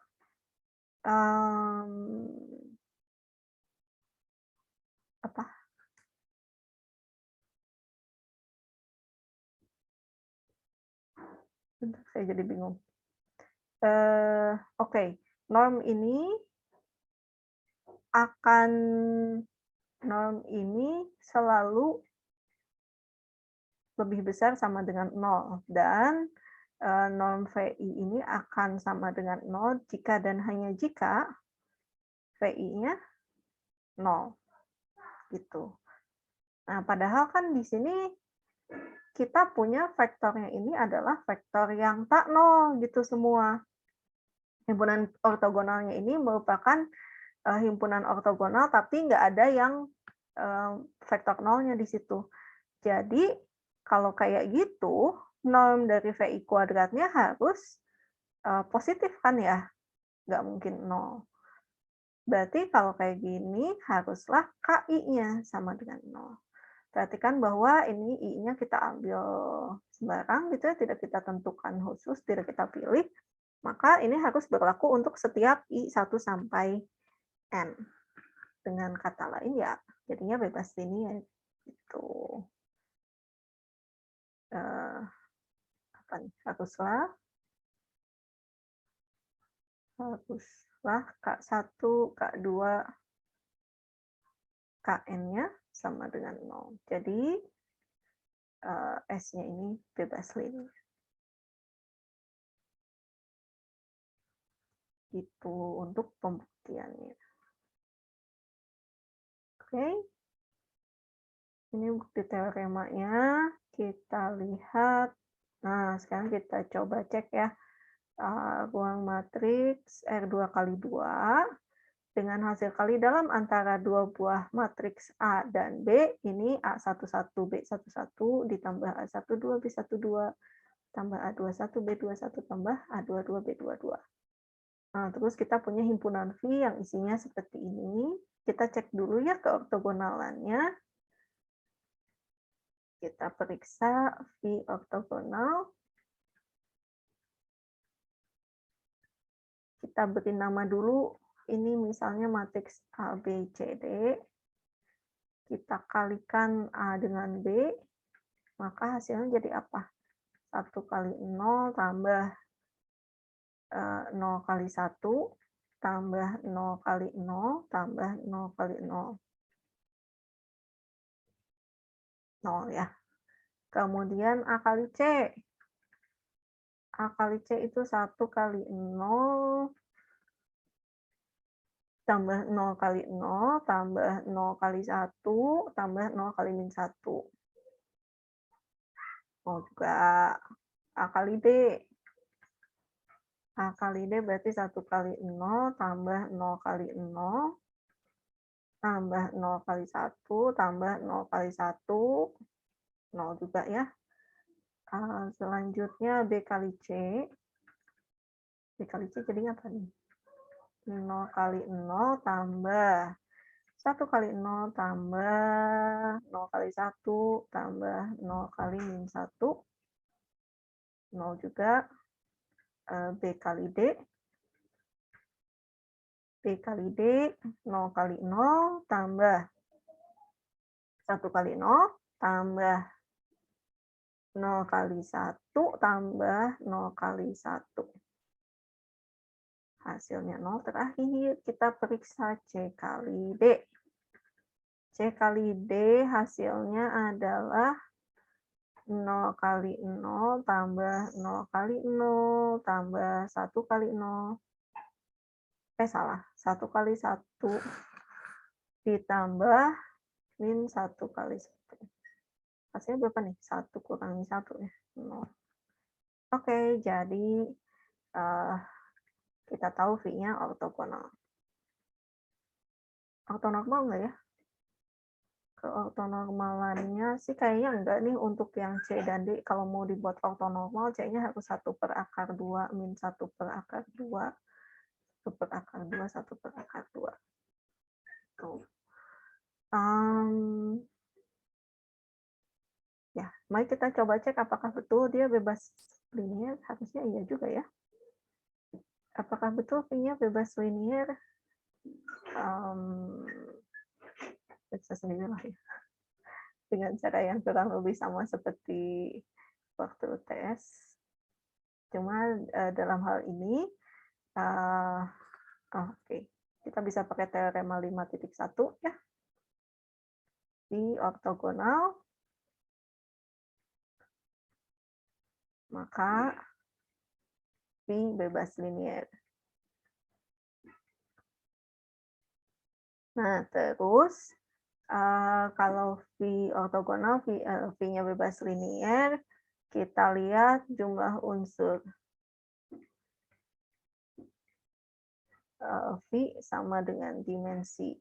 bentar, saya jadi bingung. Oke. Norm ini selalu lebih besar sama dengan 0 dan norm VI ini akan sama dengan 0 jika dan hanya jika VI-nya 0. Gitu. Nah, padahal kan di sini kita punya vektornya ini adalah vektor yang tak 0 gitu semua. Himpunan ortogonalnya ini merupakan himpunan ortogonal tapi nggak ada yang vektor 0-nya di situ. Jadi kalau kayak gitu, norm dari VI kuadratnya harus positif kan ya? Nggak mungkin 0. Berarti kalau kayak gini, haruslah KI-nya sama dengan 0. Perhatikan bahwa ini I-nya kita ambil sembarang, gitu ya, tidak kita tentukan khusus, tidak kita pilih. Maka ini harus berlaku untuk setiap I1 sampai N. Dengan kata lain ya, jadinya bebas linear. Gitu. Haruslah K1, K2, Kn-nya sama dengan 0. Jadi S-nya ini bebas linear. Gitu untuk pembuktiannya. Oke. Ini bukti teoremanya. Kita lihat. Nah, sekarang kita coba cek ya. Ruang matriks R2 kali 2 dengan hasil kali dalam antara dua buah matriks A dan B, ini A11, B11 ditambah A12, B12 tambah A21, B21 tambah A22, B22. Nah, terus kita punya himpunan V yang isinya seperti ini. Kita cek dulu ya keortogonalannya. Kita periksa V ortogonal. Kita beri nama dulu. Ini misalnya matriks A, B, C, D. Kita kalikan A dengan B. Maka hasilnya jadi apa? 1 kali 0 tambah 0 kali 1 tambah 0 kali 0 tambah 0 kali 0. 0 ya. Kemudian A kali C. A kali C itu 1 kali 0 tambah 0 kali 0 tambah 0 kali 1 tambah 0 kali min 1. Oh juga A kali D. A kali D berarti 1 kali 0 tambah 0 kali 0 tambah 0 kali 1 tambah 0 kali 1. 0 juga ya. Selanjutnya B kali C. B kali C jadi apa nih? 0 kali 0 tambah 1 kali 0 tambah 0 kali 1 tambah 0 kali min 1. 0 juga. B kali D. B kali D 0 kali 0 tambah 1 kali 0 tambah 0 kali 1 tambah 0 kali 1. Hasilnya 0 terakhir. Kita periksa C kali D. C kali D hasilnya adalah 0 kali 0 tambah 0 kali 0 tambah 1 kali 0. Salah. 1 kali 1 ditambah min 1 kali 1. Hasilnya berapa nih? 1 kurang 1 ya. 0. Oke, jadi kita tahu V-nya ortogonal. Ortonormal nggak ya? Keortonormalannya sih kayaknya enggak nih untuk yang C dan D. Kalau mau dibuat ortonormal, C-nya harus 1 per akar 2 min 1 per akar 2. 1 per akar 2, 1 per akar 2. Tuh. Ya, mari kita coba cek apakah betul dia bebas linier. Harusnya iya juga ya. Apakah betul V-nya bebas linier? Periksa sendiri lah ya. Dengan cara yang kurang lebih sama seperti waktu tes. Cuma dalam hal ini, oke. Kita bisa pakai teorema 5.1 ya. V ortogonal, maka V bebas linier. Nah, terus kalau V ortogonal, V-nya bebas linier, kita lihat jumlah unsur V sama dengan dimensi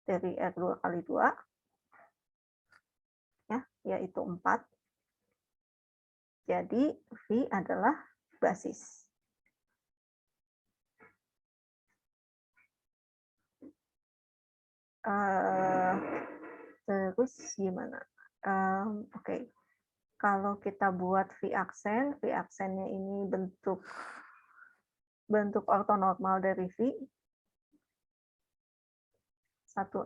dari R2 kali 2, ya, yaitu 4. Jadi, V adalah basis. Terus gimana? Oke. Kalau kita buat V aksennya ini bentuk ortonormal dari V. 1000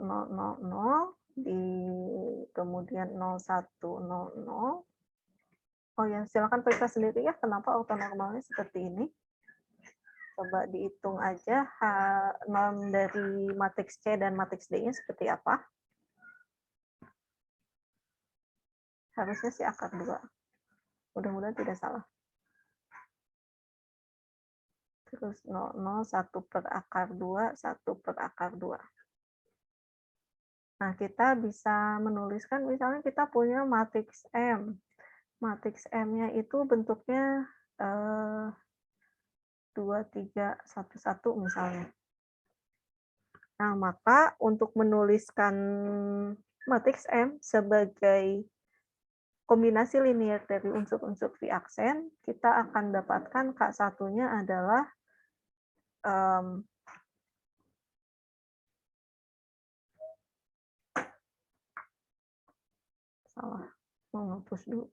kemudian 0100. Oh ya, silakan periksa sendiri ya kenapa ortonormalnya seperti ini. Coba dihitung aja norm dari matriks C dan matriks D-nya seperti apa. Harusnya sih akar 2. Mudah-mudahan tidak salah. Terus 00, 1 per akar 2, 1 per akar 2. Nah, kita bisa menuliskan, misalnya kita punya matriks M. Matriks M-nya itu bentuknya 2, 3, 1, 1 misalnya. Nah, maka untuk menuliskan matriks M sebagai kombinasi linier dari unsur-unsur V aksen, kita akan dapatkan K1-nya adalah salah, mau ngapus dulu.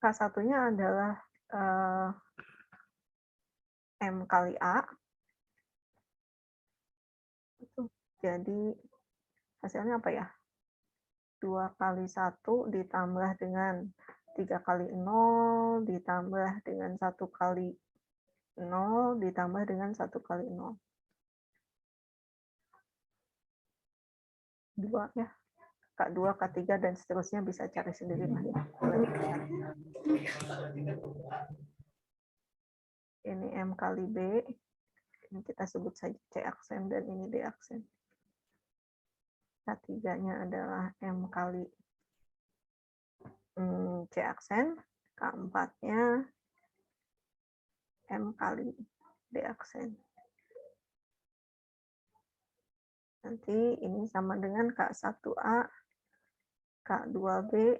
K1-nya adalah M kali A. Jadi hasilnya apa ya? 2 kali 1 ditambah dengan 3 kali 0 ditambah dengan 1 kali 0 ditambah dengan 1 kali 0. 2 ya. K2, K3, dan seterusnya bisa cari sendiri lah ya. Ini M kali B. Ini kita sebut saja C aksen dan ini D aksen. K3-nya adalah M kali C aksen. K4-nya M kali D aksen. Nanti ini sama dengan K1A, K2B,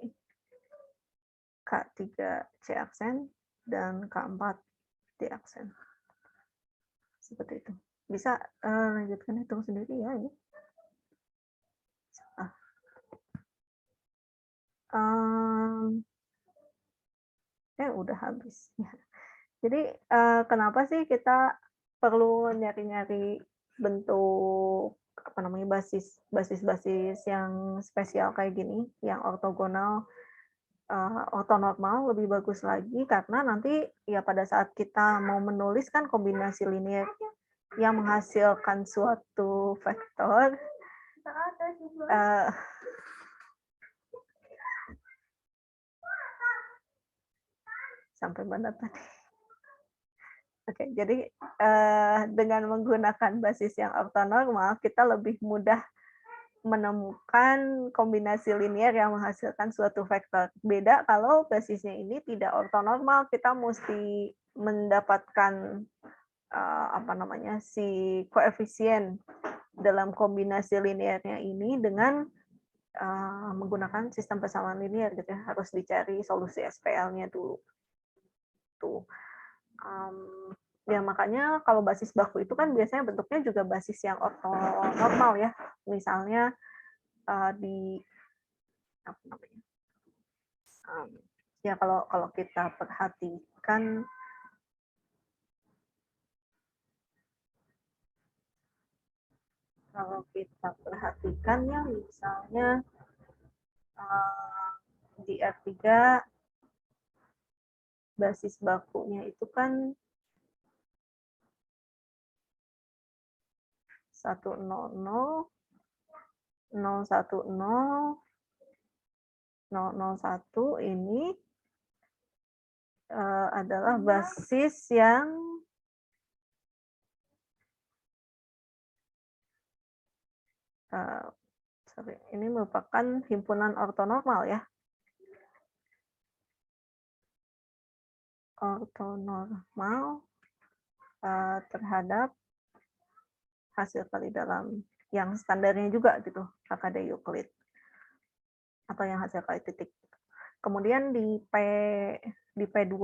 K3 C aksen, dan K4 D aksen. Seperti itu. Bisa lanjutkan hitung sendiri ya ini. Udah habis. Jadi kenapa sih kita perlu nyari-nyari bentuk apa namanya basis yang spesial kayak gini, yang ortogonal, ortonormal lebih bagus lagi karena nanti ya pada saat kita mau menuliskan kombinasi linear yang menghasilkan suatu vektor, sampai mana tadi? Oke, jadi dengan menggunakan basis yang ortonormal, kita lebih mudah menemukan kombinasi linear yang menghasilkan suatu vektor. Beda kalau basisnya ini tidak ortonormal, kita mesti mendapatkan apa namanya si koefisien dalam kombinasi linearnya ini dengan menggunakan sistem persamaan linear gitu ya. Harus dicari solusi SPL-nya dulu. Tuh. Ya makanya kalau basis baku itu kan biasanya bentuknya juga basis yang ortonormal ya. Misalnya di apa namanya? Ya kalau kita perhatikan ya misalnya di R3 basis bakunya itu kan 100, 010, 001 ini adalah basis yang ini merupakan himpunan ortonormal ya. Ortonormal terhadap hasil kali dalam yang standarnya juga gitu, KKD Euclid. Atau yang hasil kali titik. Kemudian di P2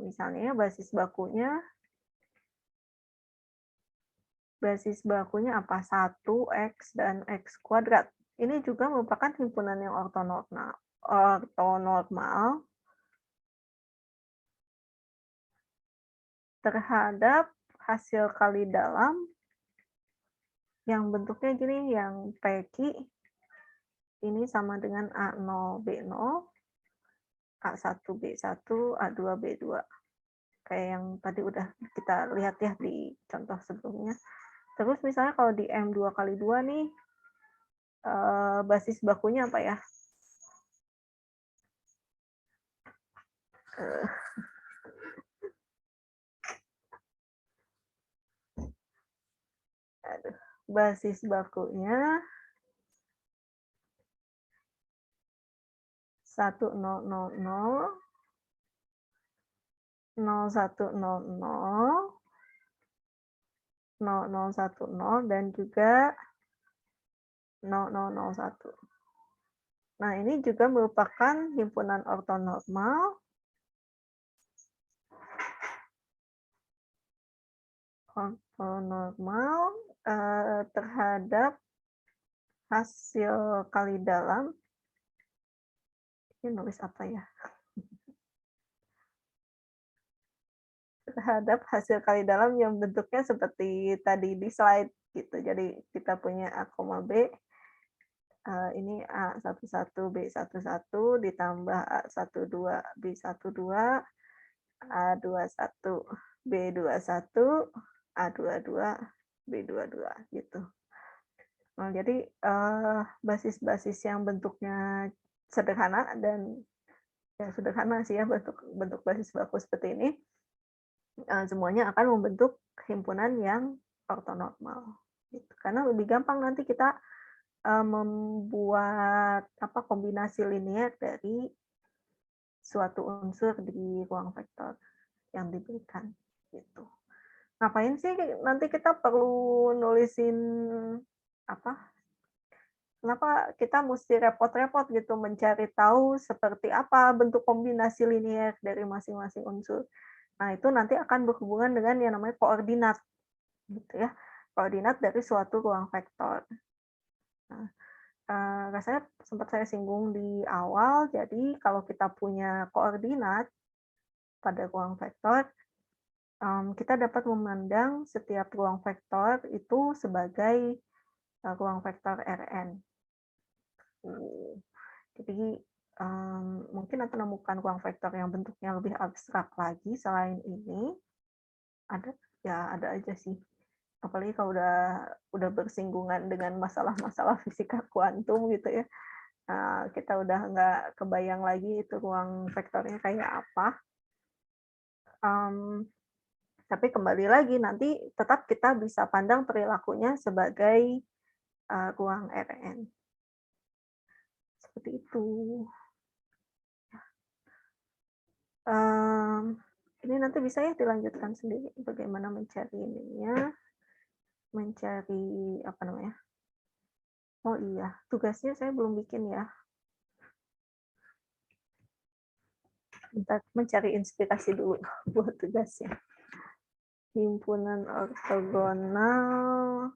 misalnya basis bakunya apa? 1, X, dan X kuadrat. Ini juga merupakan himpunan yang ortonormal terhadap hasil kali dalam yang bentuknya gini, yang PQ ini sama dengan A0B0, A1B1, A2B2. Kayak yang tadi udah kita lihat ya di contoh sebelumnya. Terus misalnya kalau di M2 kali 2 nih, basis bakunya apa ya? Basis bakunya 1000, 0100, 0010, dan juga 0001. Nah, ini juga merupakan himpunan ortonormal terhadap hasil kali dalam. Ini nulis apa ya? Terhadap hasil kali dalam yang bentuknya seperti tadi di slide gitu. Jadi kita punya A, B, Ini A11 B11 ditambah A12 B12 A21 B21 A22 B22 gitu. Nah, jadi basis-basis yang bentuknya sederhana dan ya sederhana sih ya bentuk bentuk basis baku seperti ini semuanya akan membentuk himpunan yang ortonormal. Gitu. Karena lebih gampang nanti kita membuat kombinasi linear dari suatu unsur di ruang vektor yang diberikan. Gitu. Ngapain sih nanti kita perlu nulisin apa? Kenapa kita mesti repot-repot gitu mencari tahu seperti apa bentuk kombinasi linear dari masing-masing unsur. Nah, itu nanti akan berhubungan dengan yang namanya koordinat, gitu ya. Koordinat dari suatu ruang vektor. Nah, rasanya sempat saya singgung di awal, jadi kalau kita punya koordinat pada ruang vektor, kita dapat memandang setiap ruang vektor itu sebagai ruang vektor Rn. Jadi mungkin akan menemukan ruang vektor yang bentuknya lebih abstrak lagi selain ini. Ada aja sih. Apalagi kalau udah bersinggungan dengan masalah-masalah fisika kuantum gitu ya. Kita udah nggak kebayang lagi itu ruang vektornya kayak apa. Tapi kembali lagi nanti tetap kita bisa pandang perilakunya sebagai ruang Rn. Seperti itu. Ini nanti bisa ya dilanjutkan sendiri bagaimana mencari ininya, mencari apa namanya? Oh iya, tugasnya saya belum bikin ya. Bentar, mencari inspirasi dulu buat tugasnya. Himpunan ortogonal.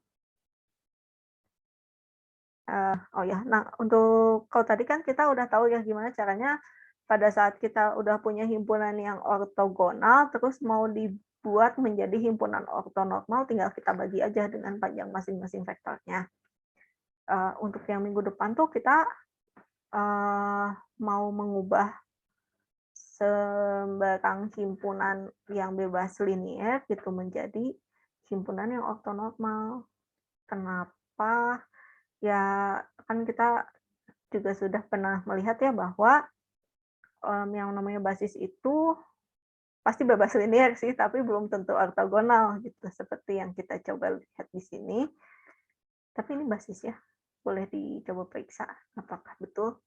Oh ya, nah untuk kalau tadi kan kita udah tahu ya gimana caranya pada saat kita udah punya himpunan yang ortogonal, terus mau dibuat menjadi himpunan ortonormal, tinggal kita bagi aja dengan panjang masing-masing vektornya. Untuk yang minggu depan tuh kita mau mengubah sembarang himpunan yang bebas linear gitu menjadi himpunan yang ortonormal. Kenapa? Ya kan kita juga sudah pernah melihat ya bahwa yang namanya basis itu pasti bebas linear sih, tapi belum tentu ortogonal gitu, seperti yang kita coba lihat di sini. Tapi ini basis ya, boleh dicoba periksa apakah betul.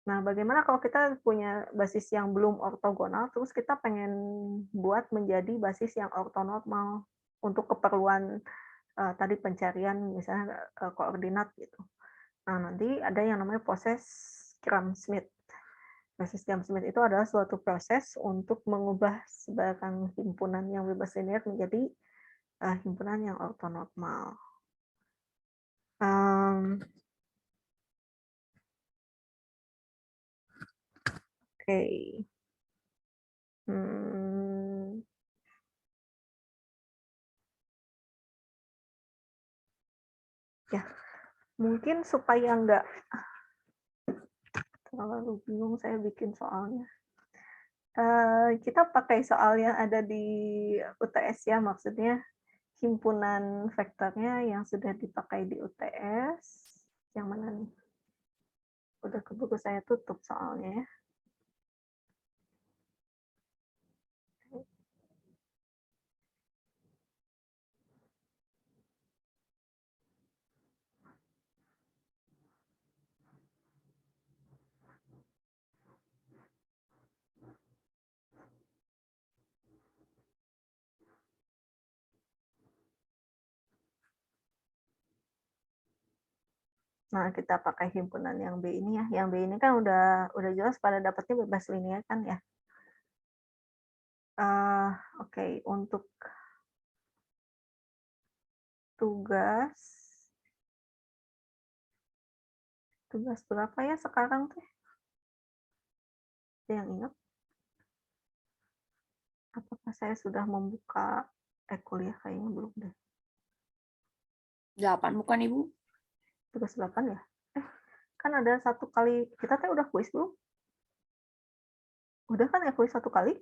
Nah, bagaimana kalau kita punya basis yang belum ortogonal, terus kita pengen buat menjadi basis yang ortonormal untuk keperluan tadi pencarian misalnya koordinat gitu. Nah, nanti ada yang namanya proses Gram-Schmidt. Proses Gram-Schmidt itu adalah suatu proses untuk mengubah sebarang himpunan yang bebas linear menjadi himpunan yang ortonormal. Oke. Ya, mungkin supaya nggak terlalu bingung saya bikin soalnya. Kita pakai soal yang ada di UTS ya, maksudnya himpunan vektornya yang sudah dipakai di UTS. Yang mana nih? Udah keburu saya tutup soalnya ya. Nah, kita pakai himpunan yang B ini ya. Yang B ini kan udah jelas pada dapatnya bebas linear kan ya. Oke, untuk tugas berapa ya sekarang teh? Ada yang ingat? Apakah saya sudah membuka kuliah? Kayaknya belum deh. 8 bukan Ibu? Tugas 8 ya? Kan ada 1 kali, kita teh udah kuis belum? Udah kan ya kuis 1 kali?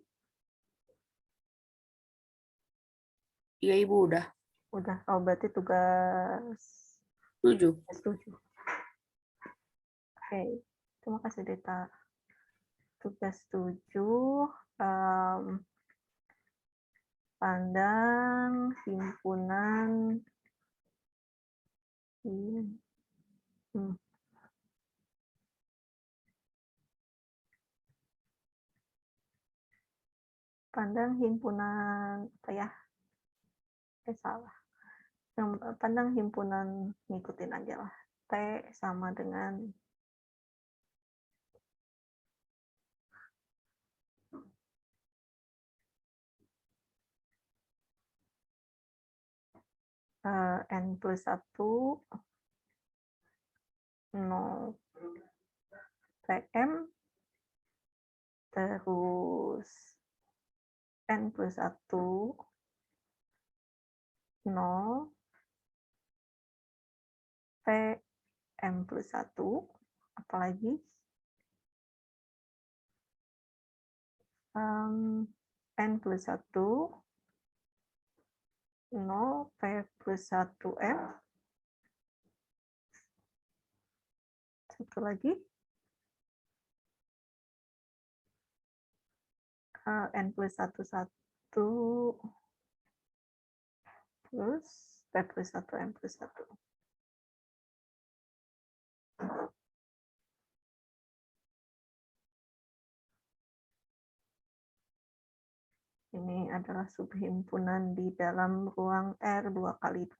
Iya Ibu udah. Udah. Oh, berarti tugas 7. 7. Oke, terima kasih Deta. Tugas 7, pandang himpunan pandang himpunan apa ya? Salah. Yang pandang himpunan, ngikutin aja lah. T sama dengan N plus 1, 0 PM, terus N plus 1, 0, PM plus 1, apalagi? N plus 1, 0, P plus 1M, satu lagi, N plus 1, 1, plus P plus 1, M plus 1. Ini adalah subhimpunan di dalam ruang R 2x2.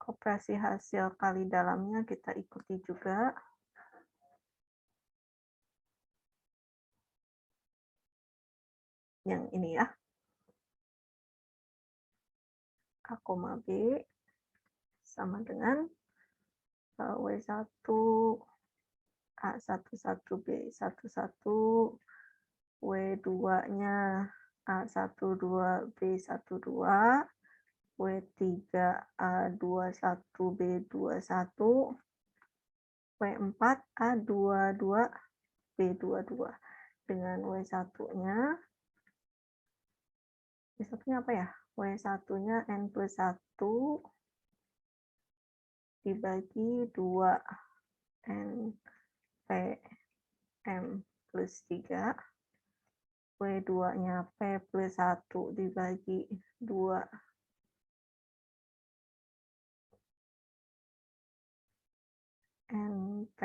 Operasi hasil kali dalamnya kita ikuti juga. Yang ini ya. A, B sama dengan W1, A11, B11, W2-nya A12, B12, W3, A21, B21, W4, A22, B22. Dengan W1-nya, W1-nya apa ya? W1-nya N plus 1 dibagi 2 N P M plus 3. W2-nya P plus 1 dibagi 2 N P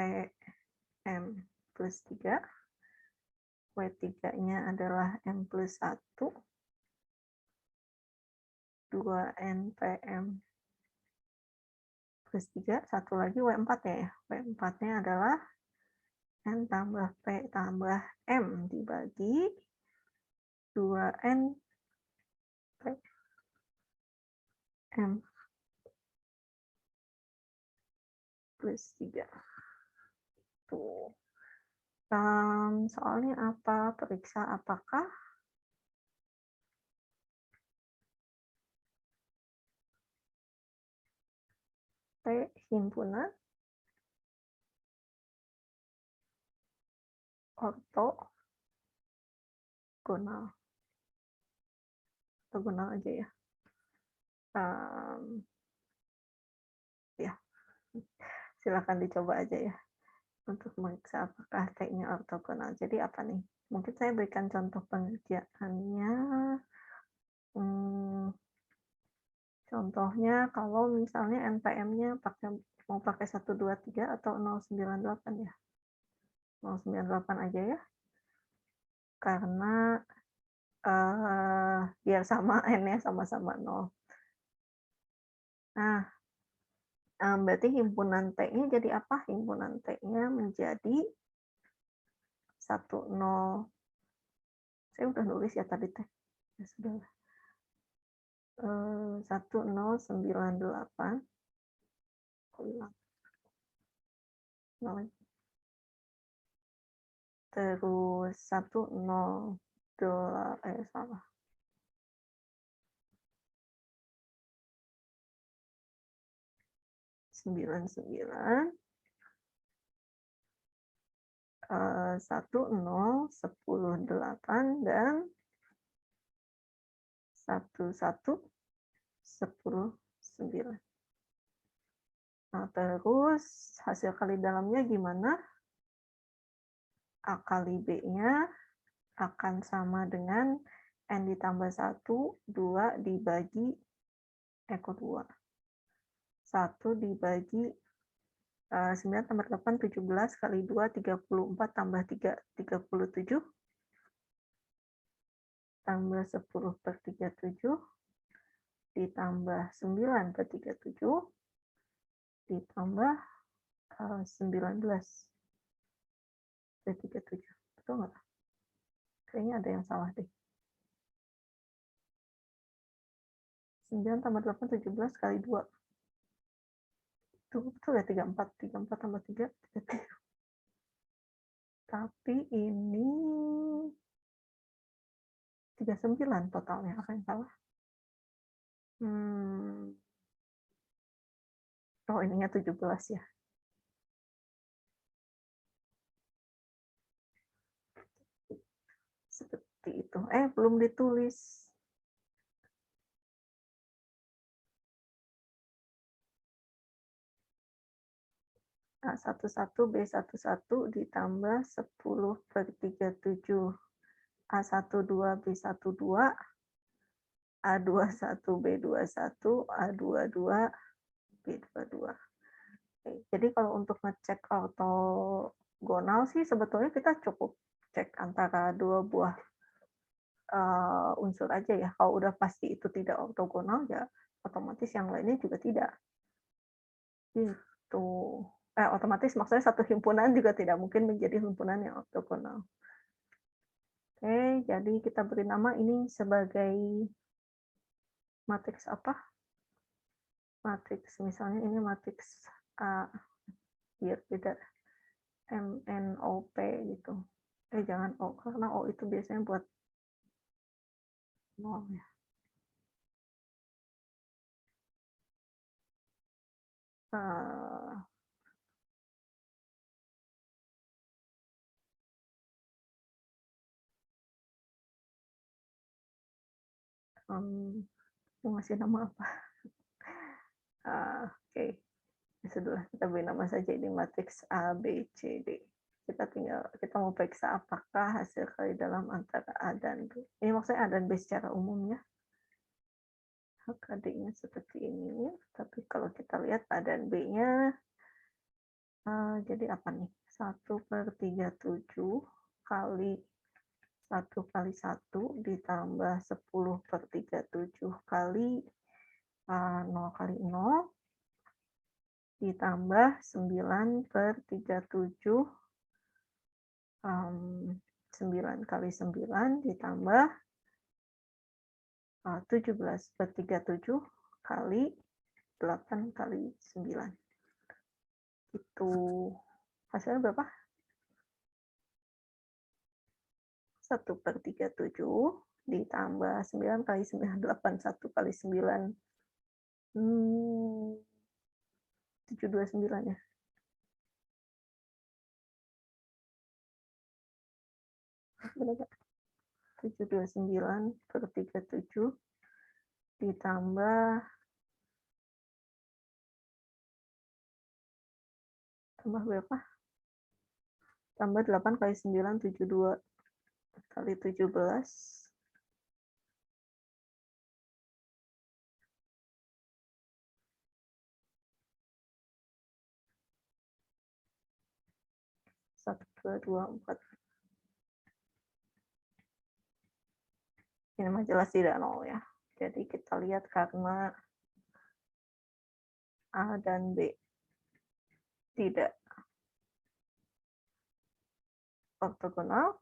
M plus 3. W3-nya adalah M plus 1. 2 NPM plus 3, satu lagi W4 ya. W4-nya adalah N tambah P tambah M dibagi 2 N P M plus 3. Tuh. Soalnya apa? Periksa apakah T himpunan ortogonal. Ortogonal aja ya. Ya, silakan dicoba aja ya untuk meriksa apakah T-nya ortogonal. Jadi apa nih? Mungkin saya berikan contoh pengerjaannya. Contohnya kalau misalnya NPM-nya mau pakai 123 atau 098 ya. 098 aja ya. Karena biar sama N-nya sama-sama 0. Nah, berarti himpunan T-nya jadi apa? Himpunan T-nya menjadi 10. Saya udah nulis ya tadi teh. Ya sudah. 1098. Terus 102, salah. 9, 9, 1, 0, 10, 8, dan 1, 1, 10, 9. Nah, terus hasil kali dalamnya gimana? A kali B-nya akan sama dengan N ditambah 1, 2 dibagi 2. 1 dibagi 9 tambah 8, 17 kali 2, 34 tambah 3, 37. Tambah 10 per 37. Ditambah 9 per 37. Ditambah 19 per 37. Betul nggak? Kayaknya ada yang salah deh. 9 tambah 8, 17 kali 2. Itu betul ya, 34. 34 tambah 3, 37. Tapi ini 39 totalnya. Apa yang salah? Oh, ininya 17 ya. Seperti itu. Belum ditulis. A11, B11 ditambah 10 per 37. A12, B12, A21, B21, A22, B22. Jadi kalau untuk ngecek ortogonal sih sebetulnya kita cukup cek antara dua buah unsur aja ya. Kalau udah pasti itu tidak ortogonal, ya otomatis yang lainnya juga tidak. Gitu. Otomatis maksudnya satu himpunan juga tidak mungkin menjadi himpunan yang ortogonal. Oke, jadi kita beri nama ini sebagai matriks apa? Matriks, misalnya ini matriks A, biar beda, MNOP gitu. Jangan O, karena O itu biasanya buat 0 ya. Mau ngasih nama apa? Oke. Sudah, kita beri nama saja ini matriks A, B, C, D. Kita mau periksa apakah hasil kali dalam antara A dan B. Ini maksudnya A dan B secara umum ya. HKD-nya seperti ini. Tapi kalau kita lihat A dan B-nya, jadi apa nih? 1 per 37 kali 1 kali 1 ditambah 10 per 37 kali 0 kali 0 ditambah 9 per 37, 9 kali 9 ditambah 17 per 37 kali 8 kali 9. Itu hasilnya berapa? 1 per 37 ditambah 9 kali 9, 81 kali 9. 729 ya. Berapa? 729 per 37 ditambah berapa? Tambah 8 kali 9, 72 kali 17. Satu, dua, 4. Ini mah jelas tidak 0 ya. Jadi kita lihat karena A dan B tidak ortogonal,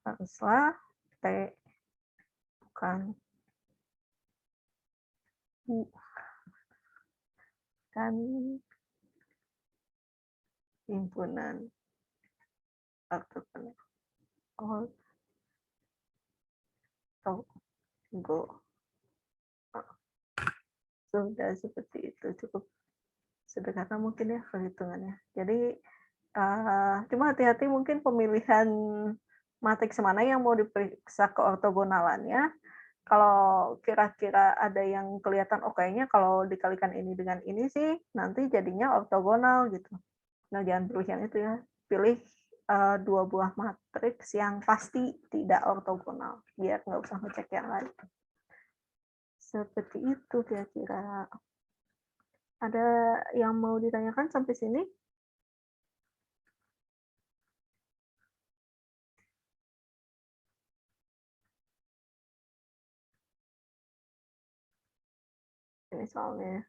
haruslah T bukan U. Dan himpunan ortogonal. Ortogonal. Sudah seperti itu, cukup sederhana mungkin ya perhitungannya. Jadi, cuma hati-hati mungkin pemilihan matriks mana yang mau diperiksa keortogonalannya. Kalau kira-kira ada yang kelihatan, oh kayaknya kalau dikalikan ini dengan ini sih nanti jadinya ortogonal gitu. Nah, jangan pilih yang itu ya. Pilih 2 buah matriks yang pasti tidak ortogonal, biar nggak usah ngecek yang lain. Seperti itu kira-kira. Ada yang mau ditanyakan sampai sini? Ini soalnya.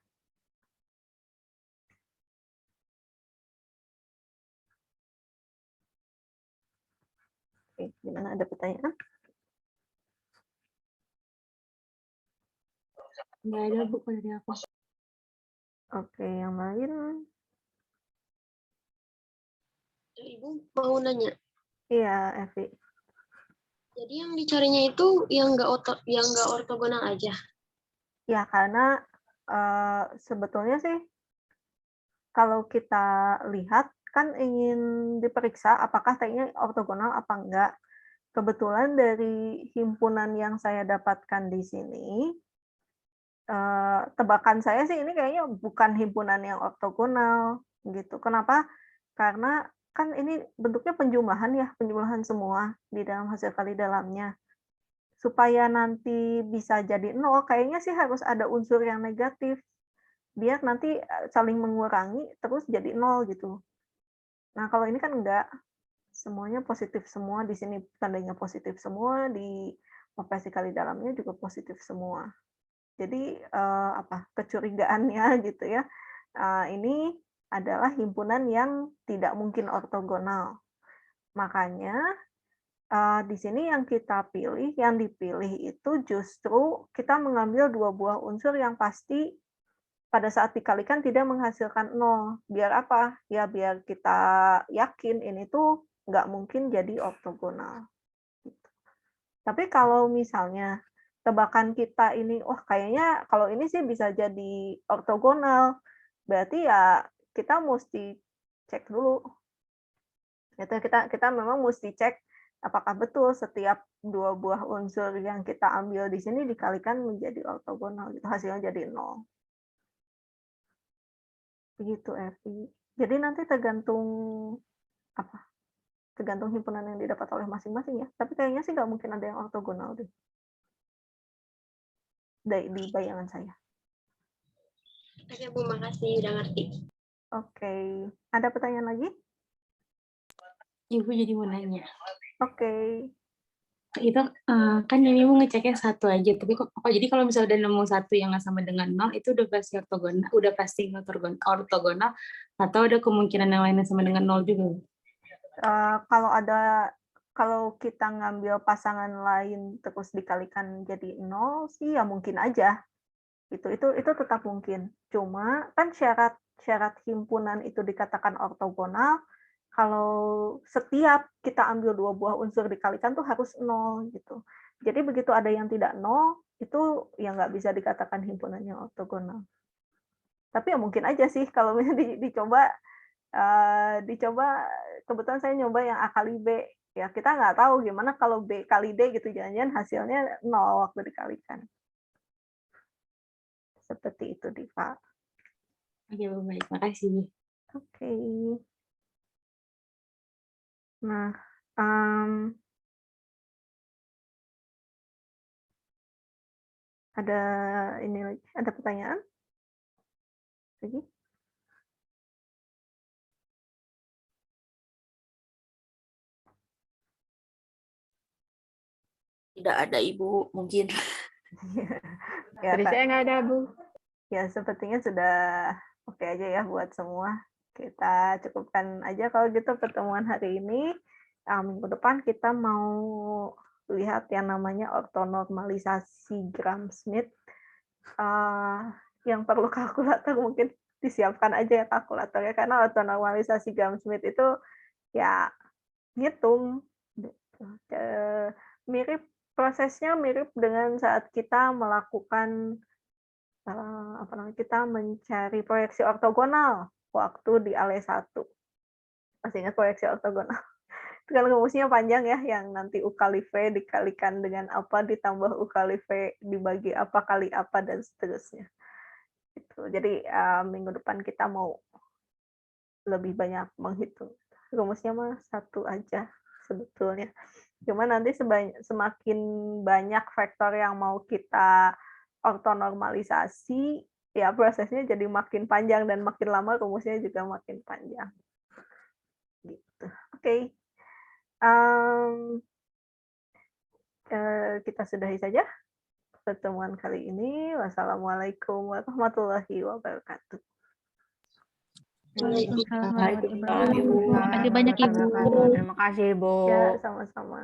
Oke, gimana, ada pertanyaan? Nggak ada Bu kalau dari aku. Oke, yang lain? Ibu mau nanya. Iya, Evi. Jadi yang dicarinya itu yang nggak ortogonal aja. Ya, karena sebetulnya sih kalau kita lihat kan ingin diperiksa apakah T-nya ortogonal apa enggak. Kebetulan dari himpunan yang saya dapatkan di sini, tebakan saya sih ini kayaknya bukan himpunan yang ortogonal gitu. Kenapa? Karena kan ini bentuknya penjumlahan ya, penjumlahan semua di dalam hasil kali dalamnya. Supaya nanti bisa jadi 0, kayaknya sih harus ada unsur yang negatif. Biar nanti saling mengurangi terus jadi 0 gitu. Nah, kalau ini kan enggak. Semuanya positif semua, di sini tandanya positif semua, di operasi kali dalamnya juga positif semua. Jadi kecurigaannya gitu ya, ini adalah himpunan yang tidak mungkin ortogonal. Makanya di sini yang kita pilih, yang dipilih itu justru kita mengambil 2 buah unsur yang pasti pada saat dikalikan tidak menghasilkan 0. Biar apa? Ya biar kita yakin ini tuh nggak mungkin jadi ortogonal. Gitu. Tapi kalau misalnya tebakan kita ini, wah kayaknya kalau ini sih bisa jadi ortogonal, berarti ya kita mesti cek dulu. Gitu, kita memang mesti cek apakah betul setiap 2 buah unsur yang kita ambil di sini dikalikan menjadi ortogonal, gitu, hasilnya jadi 0. Begitu, Evi. Jadi nanti tergantung tergantung himpunan yang didapat oleh masing-masing ya. Tapi kayaknya sih nggak mungkin ada yang ortogonal deh. Di bayangan saya. Oke Bu, makasih udah ngerti. Oke. Ada pertanyaan lagi? Ibu jadi mau nanya. Oke. Itu kan ini mau ngeceknya satu aja, tapi jadi kalau misalnya udah nemu satu yang nggak sama dengan 0 itu udah pasti ortogonal atau ada kemungkinan yang lainnya sama dengan 0 juga? Kalau kita ngambil pasangan lain terus dikalikan jadi 0 sih ya mungkin aja. Itu tetap mungkin. Cuma kan syarat himpunan itu dikatakan ortogonal kalau setiap kita ambil 2 buah unsur dikalikan tuh harus 0 gitu. Jadi begitu ada yang tidak 0, itu ya nggak bisa dikatakan himpunan yang ortogonal. Tapi ya mungkin aja sih kalau misalnya dicoba, kebetulan saya nyoba yang A kali B. Ya kita nggak tahu gimana kalau B kali D gitu, jangan-jangan hasilnya 0 waktu dikalikan. Seperti itu, Diva. Oke, baik. Makasih. Oke. Nah, ada ini lagi, ada pertanyaan? Lagi? Tidak ada Ibu, mungkin. Ya, Dari saya nggak ada, Bu. ya sepertinya sudah oke aja ya buat semua. Kita cukupkan aja kalau gitu pertemuan hari ini. Minggu depan kita mau lihat yang namanya ortonormalisasi Gram-Schmidt. Yang perlu kalkulator mungkin disiapkan aja ya kalkulatornya, karena ortonormalisasi Gram-Schmidt itu ya ngitung. Prosesnya mirip dengan saat kita melakukan apa namanya, kita mencari proyeksi ortogonal waktu di Ale 1. Masih ingat proyeksi ortogonal? Itu kan rumusnya panjang ya, yang nanti U kali V dikalikan dengan apa, ditambah U kali V dibagi apa kali apa, dan seterusnya. Itu. Jadi minggu depan kita mau lebih banyak menghitung. Rumusnya mah satu aja sebetulnya. Cuma nanti semakin banyak vektor yang mau kita ortonormalisasi, ya prosesnya jadi makin panjang dan makin lama rumusnya juga makin panjang. Gitu. Oke. Kita sudahi saja pertemuan kali ini. Wassalamualaikum warahmatullahi wabarakatuh. Waalaikumsalam warahmatullahi Waalaikumsalam, Ibu. wabarakatuh. Terima kasih banyak, Ibu. Terima kasih, Bu. Ya, sama-sama.